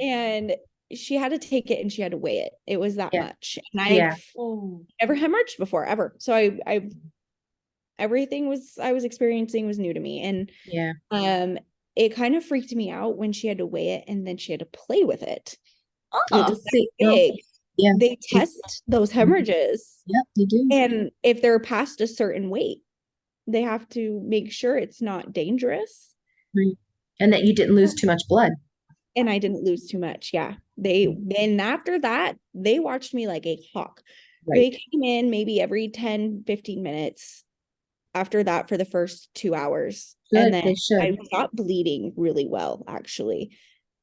And she had to take it and she had to weigh it. It was that much. And I've never hemorrhaged before, ever. So I everything I was experiencing was new to me. And it kind of freaked me out when she had to weigh it and then she had to play with it. Big. Yeah. They test those hemorrhages. Yep, they do. And if they're past a certain weight, they have to make sure it's not dangerous. Right. And that you didn't lose too much blood. And I didn't lose too much. Yeah. Then after that, they watched me like a hawk. They came in maybe every 10, 15 minutes after that for the first 2 hours. Good, And then they should. I stopped bleeding really well, actually,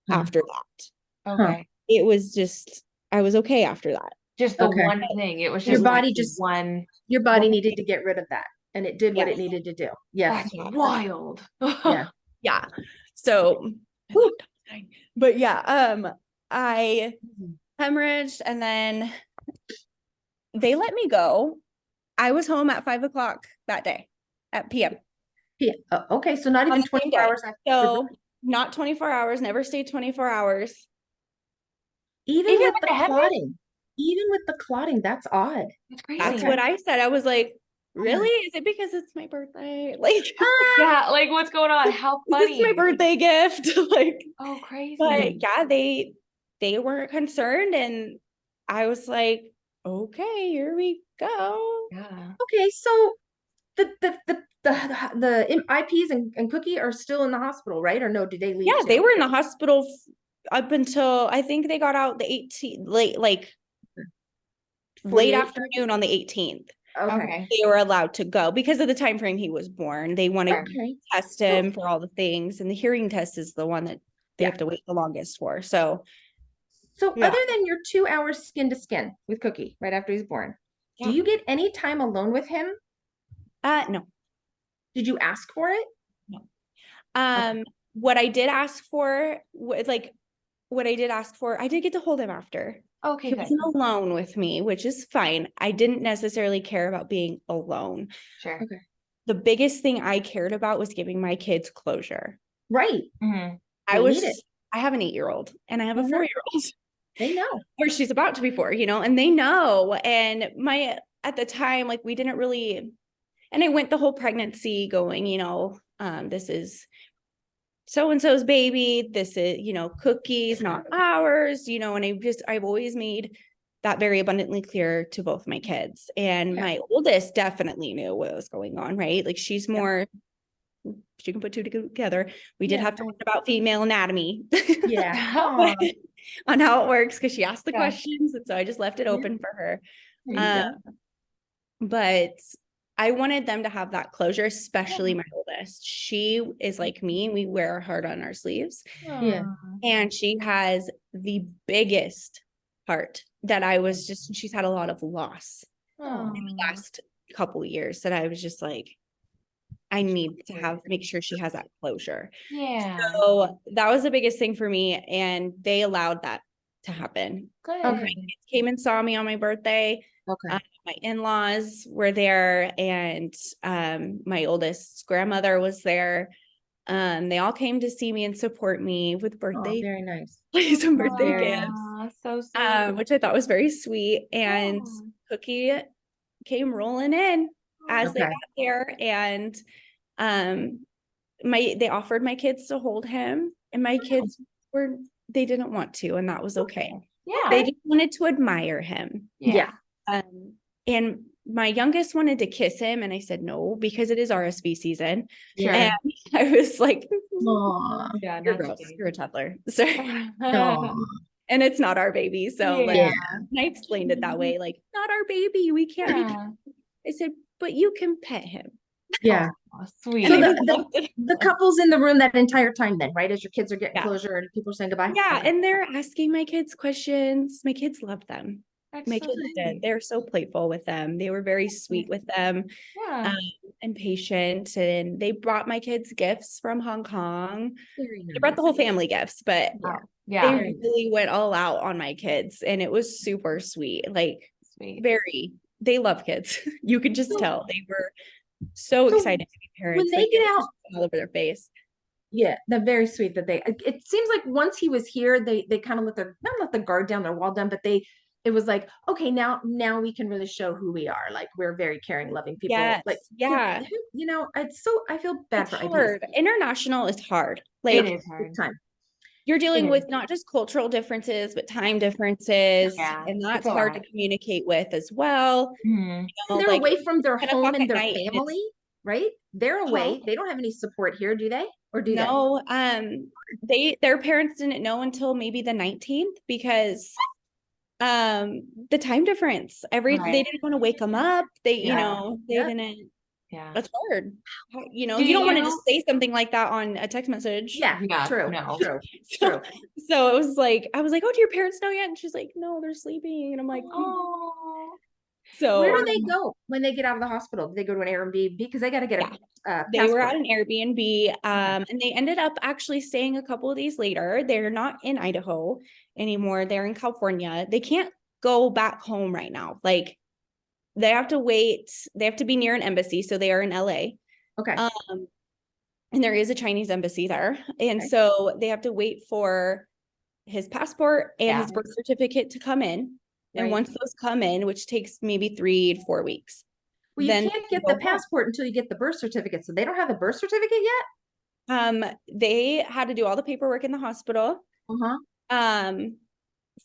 Huh. after that. Okay. It was just, I was okay after that. Just the Okay. one thing. It was Your just body like the just- one. Your body One needed to get rid of that, and it did what it Yes. needed to do. Yes. That's wild. Yeah. Yeah. So, but yeah, I hemorrhaged and then they let me go. I was home at 5 o'clock that day at PM. Yeah. Okay, so not On even the same 24 day. hours after. So not 24 hours, never stayed 24 hours. Even Even with with the the hemorrhage? clotting, even with the clotting, that's odd. That's crazy. That's what I said. I was like, really? Is it because it's my birthday? Like, Yeah, like what's going on? How this is my funny. birthday gift. Like, Oh, crazy. but yeah, they weren't concerned, and I was like, okay, here we go. Yeah. Okay, so the IPs and Cookie are still in the hospital, right? Or no, did they leave Yeah, too? they were in the hospital up until I think they got out the 18th, late 48? afternoon on the 18th. Okay. They were allowed to go because of the time frame he was born. They wanted to Okay. test him for all the things, and the hearing test is the one that they have to wait the longest for. So So yeah. other than your 2 hours skin to skin with Cookie right after he's born, do Yeah. you get any time alone with him? No. Did you ask for it? No. What I did ask for, I did get to hold him after. Okay, He good. wasn't alone with me, which is fine. I didn't necessarily care about being alone. Sure. Okay. The biggest thing I cared about was giving my kids closure. Right. Mhm. I have an 8-year-old and I have a 4-year-old. They know. Or she's about to be 4, and they know. And at the time, like, we didn't really, and I went the whole pregnancy going, this is so-and-so's baby. This is, Cookie's, not ours, and I've always made that very abundantly clear to both my kids. And my oldest definitely knew what was going on, right? Like, she's more, she can put two together. We did have to learn about female anatomy. Yeah. On how it works, because she asked the Yeah. questions, and so I just left it open for her. There you go. But I wanted them to have that closure, especially my oldest. She is like me. We wear our heart on our sleeves. Yeah. And she has the biggest heart that she's had a lot of loss in the last couple of years that I was just like, I need to make sure she has that closure. Yeah. So that was the biggest thing for me. And they allowed that to happen. Good. My kids came and saw me on my birthday. Okay. My in-laws were there, and my oldest grandmother was there. They all came to see me and support me with birthday, Very nice. some birthday Very gifts, So sweet. which I thought was very sweet. And Cookie came rolling in as they got there, and they offered my kids to hold him, and my kids they didn't want to, and that was okay. Yeah. They just wanted to admire him. Yeah. And my youngest wanted to kiss him, and I said no, because it is RSV season. Yeah. And I was like, Aw. Yeah. you're Not gross. today. You're a toddler. So, Aw. and it's not our baby. So Yeah. and I explained it that way, like, not our baby. We can't. Yeah. I said, but you can pet him. Yeah. Oh, sweet. So And the couple's in the room that entire time then, right? As your kids are getting Yeah. closure and people are saying goodbye? yeah, Okay. and they're asking my kids questions. My kids love them. My so kids did. sweet. They're so playful with them. They were very sweet with them. Yeah. And patient, and they brought my kids gifts from Hong Kong. Very They brought the whole family gifts, but Yeah. they really went all out on my kids, and it was super sweet. Like, Sweet. they love kids. You can just tell they were so excited to be parents. When they Like, get it was out, just all over their face. yeah, they're very sweet that it seems like once he was here, they kind of not let the guard down, their wall down, but it was like, okay, now we can really show who we are. Like, we're very caring, loving people. Yes, Like, yeah. I feel bad It's for hard. IPs. International is hard. Like, It is hard. Big time. you're dealing It with is. not just cultural differences, but time differences. Yeah, And it's that's a hard lot. to communicate with as well. Mhm. They're Like, away from their 10 home o'clock and at their night, and it's- family, right? They're away. Huh? They don't have any support here, do they? Or do they? No, their parents didn't know until maybe the 19th, because the time difference. They Right. didn't want to wake them up. They Yeah. they Yeah. didn't Yeah. That's hard. You know, Do you don't want to you- just say something like that on a text message. Yeah, Yeah, true, no. true, So, true. so it was like, I was like, oh, do your parents know yet? And she's like, no, they're sleeping. And I'm like, Oh, so Where do they go when they get out of the hospital? Do they go to an Airbnb? Because they got to get a they were at passport. an Airbnb, and they ended up actually staying a couple of days later. They're not in Idaho anymore. They're in California. They can't go back home right now. Like they have to wait. They have to be near an embassy. So they are in LA. Okay. And there is a Chinese embassy there. And Okay. so they have to wait for his passport and Yeah. his birth certificate to come in. And Right. once those come in, which takes maybe 3 to 4 weeks. Well, you then can't they get go the home. passport until you get the birth certificate. So they don't have the birth certificate yet? They had to do all the paperwork in the hospital Uh-huh.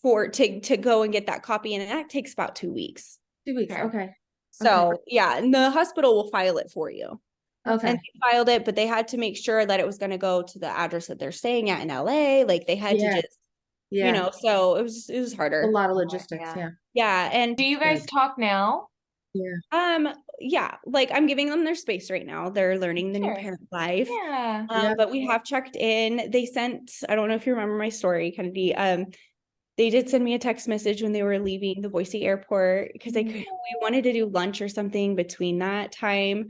for to go and get that copy, and that takes about 2 weeks. 2 weeks. Okay. Okay. So yeah, and the hospital will file it for you. Okay. And they filed it, but they had to make sure that it was going to go to the address that they're staying at in LA. Like they had to Yeah. just, Yeah. you know, so it was A harder. lot of logistics. yeah. Yeah. Yeah. And do you guys talk now? yeah, like I'm giving them their space right now. They're learning the new Sure. parent life. Yeah. Yeah. But we have checked in. They sent, I don't know if you remember my story, Kennedy. They did send me a text message when they were leaving the Boise airport because we wanted to do lunch or something between that time.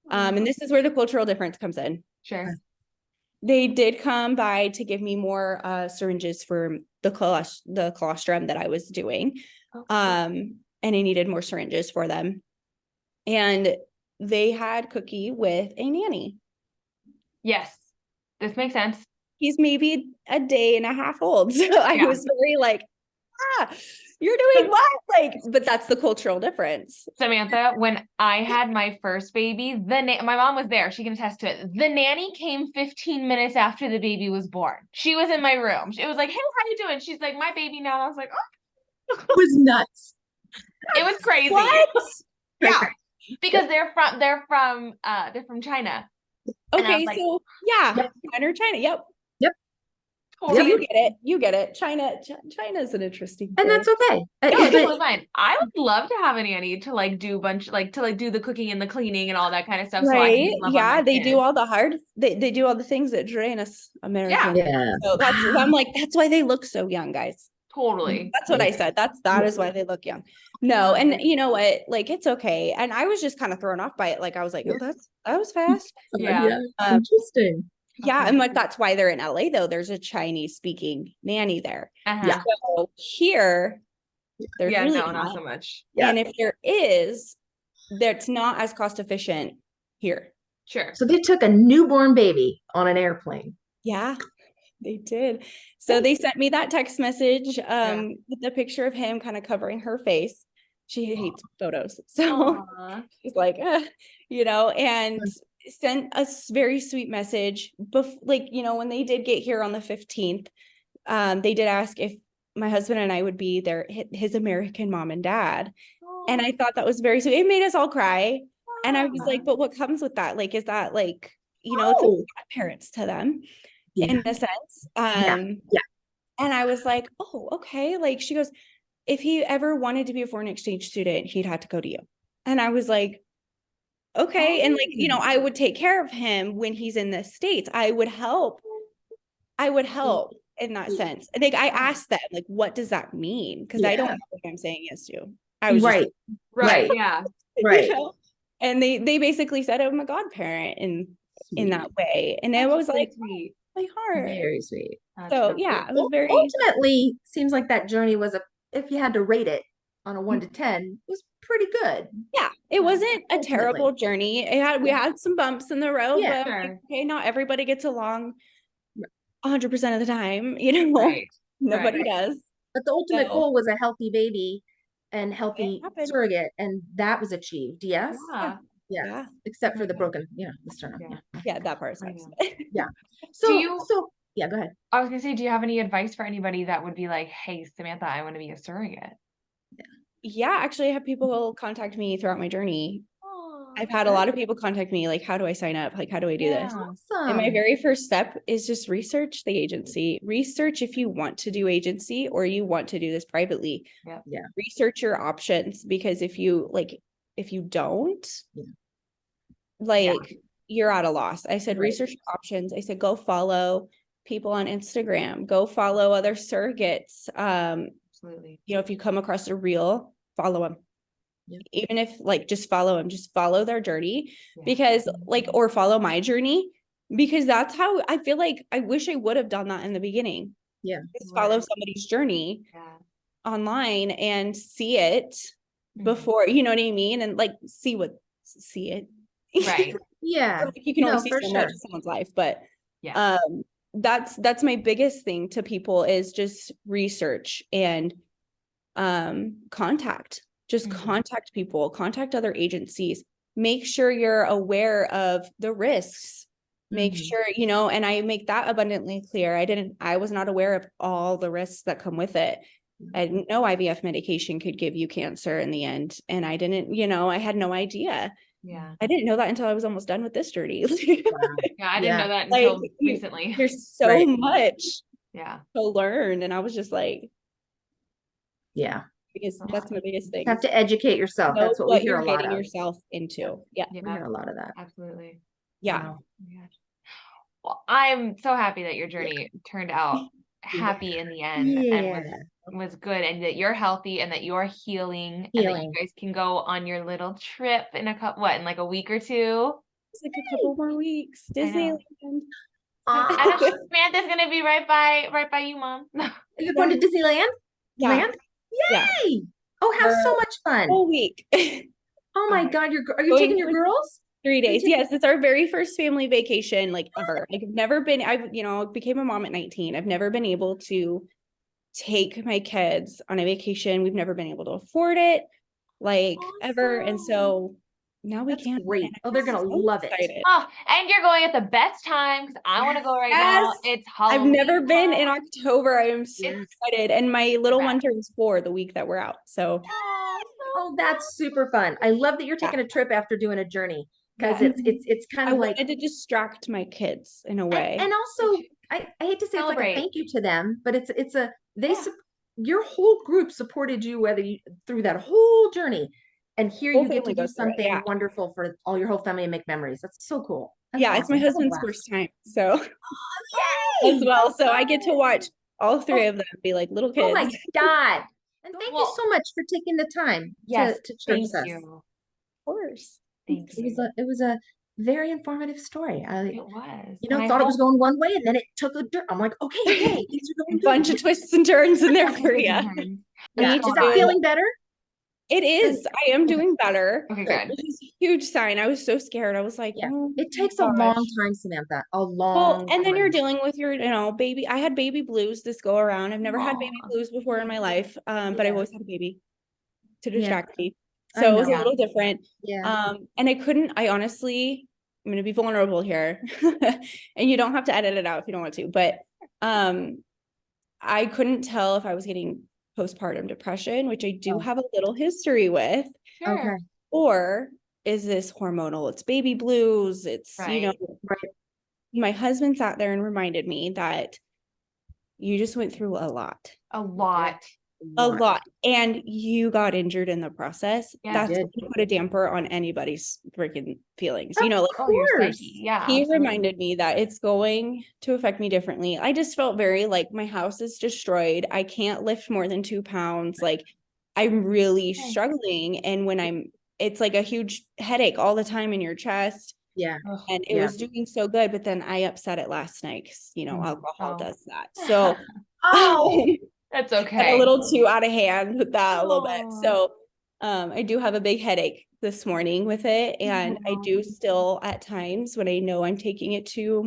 And this is where the cultural difference comes in. Sure. They did come by to give me more syringes for the colostrum that I was doing. And I needed more syringes for them. And they had Cookie with a nanny. Yes. This makes sense. He's maybe a day and a half old. So I was very like, you're doing what? Like, but that's the cultural difference. Samantha, when I had my first baby, my mom was there. She can attest to it. The nanny came 15 minutes after the baby was born. She was in my room. It was like, hey, how you doing? She's like, my baby now. And I was like, oh. It was nuts. It was crazy. What? Yeah. Because they're from China. Okay, like, so yeah, China. Yep. Totally. So you get it. China's an interesting And that's okay. No, it's But- totally fine. I would love to have a nanny to like do do the cooking and the cleaning and all that kind of stuff. So I can right. just love on Yeah, my they kids. do all the hard, they do all the things that drain us Americans. Yeah. So I'm like, that's why they look so young, guys. Totally. That's what I said. That is why they look young. No, and you know what? Like it's okay. And I was just kind of thrown off by it. Like I was like, oh, that was fast. Yeah. Interesting. Yeah, and like that's why they're in LA though. There's a Chinese speaking nanny there. Uh-huh. So here, there's Yeah, really no, not not. so much. Yeah. And if there is, that's not as cost efficient here. Sure. So they took a newborn baby on an airplane. Yeah, they did. So they sent me that text message with the picture of him kind of covering her face. She hates photos. So she's like, you know, and sent a very sweet message. Like, you know, when they did get here on the 15th, they did ask if my husband and I would be his American mom and dad. And I thought that was very sweet. It made us all cry. And I was like, but what comes with that? Like, is that like, you know, it's like parents to them in a sense. And I was like, oh, okay. Like she goes, if he ever wanted to be a foreign exchange student, he'd have to go to you. And I was like, okay. And like, you know, I would take care of him when he's in the States. I would help in that sense. I think I asked them, like, what does that mean? Because I don't know what I'm saying yes to. I was right. Just, right. Yeah. Right. You know? And they basically said I'm a godparent in that way. And it was like sweet. My heart. Very sweet. So yeah, it was very ultimately seems like that journey was if you had to rate it on a 1 to 10, was pretty good. Yeah, it wasn't a terrible journey. We had some bumps in the road, but okay, not everybody gets along 100% of the time, you know. Right. Nobody does. But the ultimate goal was a healthy baby and healthy surrogate, and that was achieved. Yes. Yeah. Except for the broken, the sternum. Yeah, that part sucks. Yeah. So yeah, go ahead. I was gonna say, do you have any advice for anybody that would be like, hey, Samantha, I want to be a surrogate? Yeah, actually I have people contact me throughout my journey. I've had a lot of people contact me, like, how do I sign up? Like, how do I do this? Awesome. And my very first step is just research the agency. Research if you want to do agency or you want to do this privately. Yeah. Research your options, because if you don't, like you're at a loss. I said, Right. research options. I said, go follow people on Instagram, go follow other surrogates. Absolutely. You know, if you come across a reel, follow them. Yeah. Even if like, just follow them, just follow their journey because like, or follow my journey, because that's how I feel like I wish I would have done that in the beginning. Yeah. Just follow somebody's journey online and see it before, you know what I mean? And like, see it. Right. Yeah. Like, you can only No, see for so sure. much of someone's life, but Yeah. that's my biggest thing to people is just research and contact people, contact other agencies, make sure you're aware of the risks, make sure, you know, and I make that abundantly clear. I was not aware of all the risks that come with it. I didn't know IVF medication could give you cancer in the end. And I didn't, you know, I had no idea. Yeah. I didn't know that until I was almost done with this journey. Yeah. I didn't know that until recently. There's so much to learn. And I was just like, because Oh, that's my biggest thing. You have to educate yourself. Know That's what we hear you're a lot getting of. yourself into. Yeah. We hear a lot of that. Absolutely. Yeah. Wow. Oh my gosh. Well, I'm so happy that your journey turned out happy in the end and was good, and that you're healthy and that you're healing and that you guys can go on your little trip in in like a week or two. It's like a couple more weeks. Disneyland. I know Samantha's gonna be right by you, Mom. You're going to Disneyland? Yeah. Land? Yay! Oh, have so much fun. Whole week. Oh my God, are you taking your girls? 3 days. Yes, it's our very first family vacation, like ever. Like I've never been, became a mom at 19. I've never been able to take my kids on a vacation. We've never been able to afford it, like ever. And so now we can. Great. Oh, they're gonna love it. Oh, and you're going at the best time because I want to go right now. It's Halloween. I've never been in October. I am so excited. And my little one turns 4 the week that we're out. So oh, that's super fun. I love that you're taking a trip after doing a journey, because it's kind of like I wanted to distract my kids in a way. And also, I hate to say it's like a thank you to them, but your whole group supported you through that whole journey. And here you get to do something wonderful for all your whole family and make memories. That's so cool. That's awesome. It's my husband's first time, so as well. So I get to watch all 3 of them be like little kids. Oh my God. And thank you so much for taking the time to church us. Thank you. Of course. Thank you. It was a very informative story. It was. Thought it was going one way, and then it took a turn. I'm like, okay, things are going a bunch of twists and turns in there for you. Is that feeling better? It is. I am doing better. Okay, good. Which is a huge sign. I was so scared. I was like, oh, it takes a long time, Samantha. A long and then you're dealing with your, baby. I had baby blues this go around. I've never had baby blues before in my life. But I've always had a baby to distract me. So it was a little different. And I honestly, I'm going to be vulnerable here and you don't have to edit it out if you don't want to, but I couldn't tell if I was getting postpartum depression, which I do have a little history with. Okay. Or is this hormonal? It's baby blues. It's, my husband sat there and reminded me that you just went through a lot. A lot. And you got injured in the process. That's going to put a damper on anybody's freaking feelings. Of course. He reminded me that it's going to affect me differently. I just felt very like my house is destroyed. I can't lift more than 2 pounds. Like I'm really struggling. And when it's like a huge headache all the time in your chest. Yeah. And it was doing so good. But then I upset it last night because, alcohol does that. So, that's okay. A little too out of hand with that a little bit. So I do have a big headache this morning with it. And I do still at times when I know I'm taking it a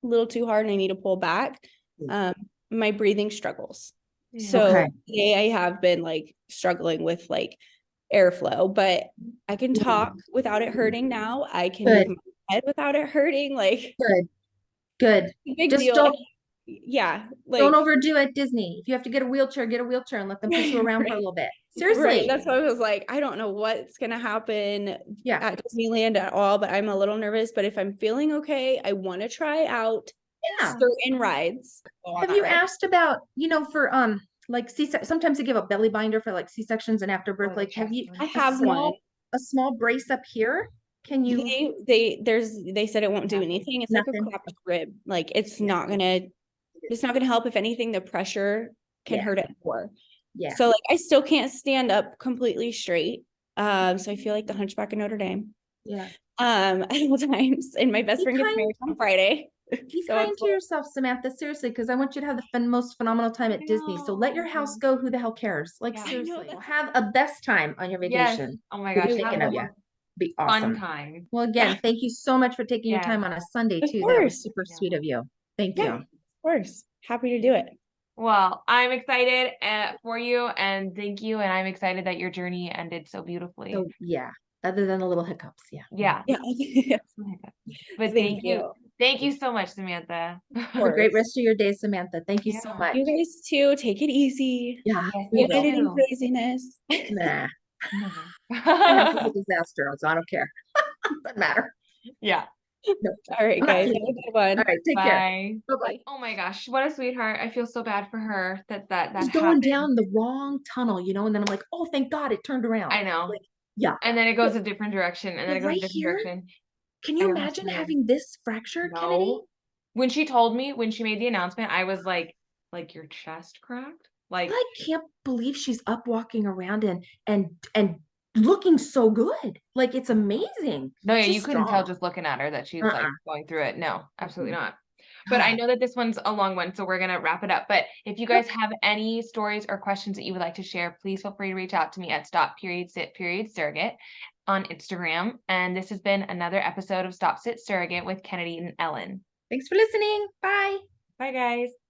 little too hard and I need to pull back, my breathing struggles. So today I have been like struggling with like airflow, but I can talk without it hurting now. I can move my head without it hurting. Like good. Big Just deal. Don't overdo it, Disney. If you have to get a wheelchair and let them push you around for a little bit. Seriously. That's why I was like, I don't know what's going to happen at Disneyland at all, but I'm a little nervous. But if I'm feeling okay, I want to try out certain rides. Have you asked about, for like sometimes they give a belly binder for like C-sections and after birth. Like, I have one. A small brace up here Can you? They said it won't do anything. It's like a Nothing. cracked rib. Like it's Yeah. not gonna help. If anything, the pressure can Yeah. hurt it more. Yeah. So like I still can't stand up completely straight. So I feel like the Hunchback of Notre Dame. Yeah. At all times. And my best Be friend gets kind. married on Friday. Be So kind it's to yourself, Samantha. Seriously, because I want you to have the most phenomenal time at Disney. So let your house go. Who the hell cares? Like, Yeah. I know, seriously, that's- have a best time on your Yes. vacation. Oh my We'll gosh. be Have thinking the of you. most Be fun awesome. time. Well, again, thank you so much for taking your Yes. time on a Sunday Of too. That was course. super Yeah. sweet of you. Thank Yeah, you. of course. Happy to do it. Well, I'm excited for you and thank you. And I'm excited that your journey ended so beautifully. So yeah, other than the little hiccups, yeah. Yeah. Yeah. But Thank thank you. you. Thank you so much, Samantha. Have a great rest of your day, Samantha. Thank you so Yeah. much. You guys too. Take it easy. Yeah, Yes, we you will. Editing too. craziness. Nah, Never. this is a disaster, so I don't care. Doesn't matter. Yeah. No. All right, guys. Okay. Have a good one. All right, take care. Bye. Bye-bye. Oh my gosh, what a sweetheart. I feel so bad for her that I was going happened. down the wrong tunnel, you know, and then I'm like, oh, thank God it turned around. I know. Like, yeah. And then it goes a different direction, and then it goes a Right different here, direction. can you I know, it's imagine weird. having this fracture, Kennedy? No. When she told me, when she made the announcement, I was like your chest cracked? Like, I can't believe she's up walking around and looking so good. Like it's amazing. no, yeah, She's you couldn't tell strong. just looking at her that she's like Uh-uh. going through it. No, absolutely not. But I God. know that this one's a long one, so we're gonna wrap it up. But if you guys have any stories or questions that you would like to share, please feel free to reach out to me at Stop.Sit.Surrogate on Instagram. And this has been another episode of Stop.Sit.Surrogate with Kennedy and Ellen. Thanks for listening. Bye. Bye, guys.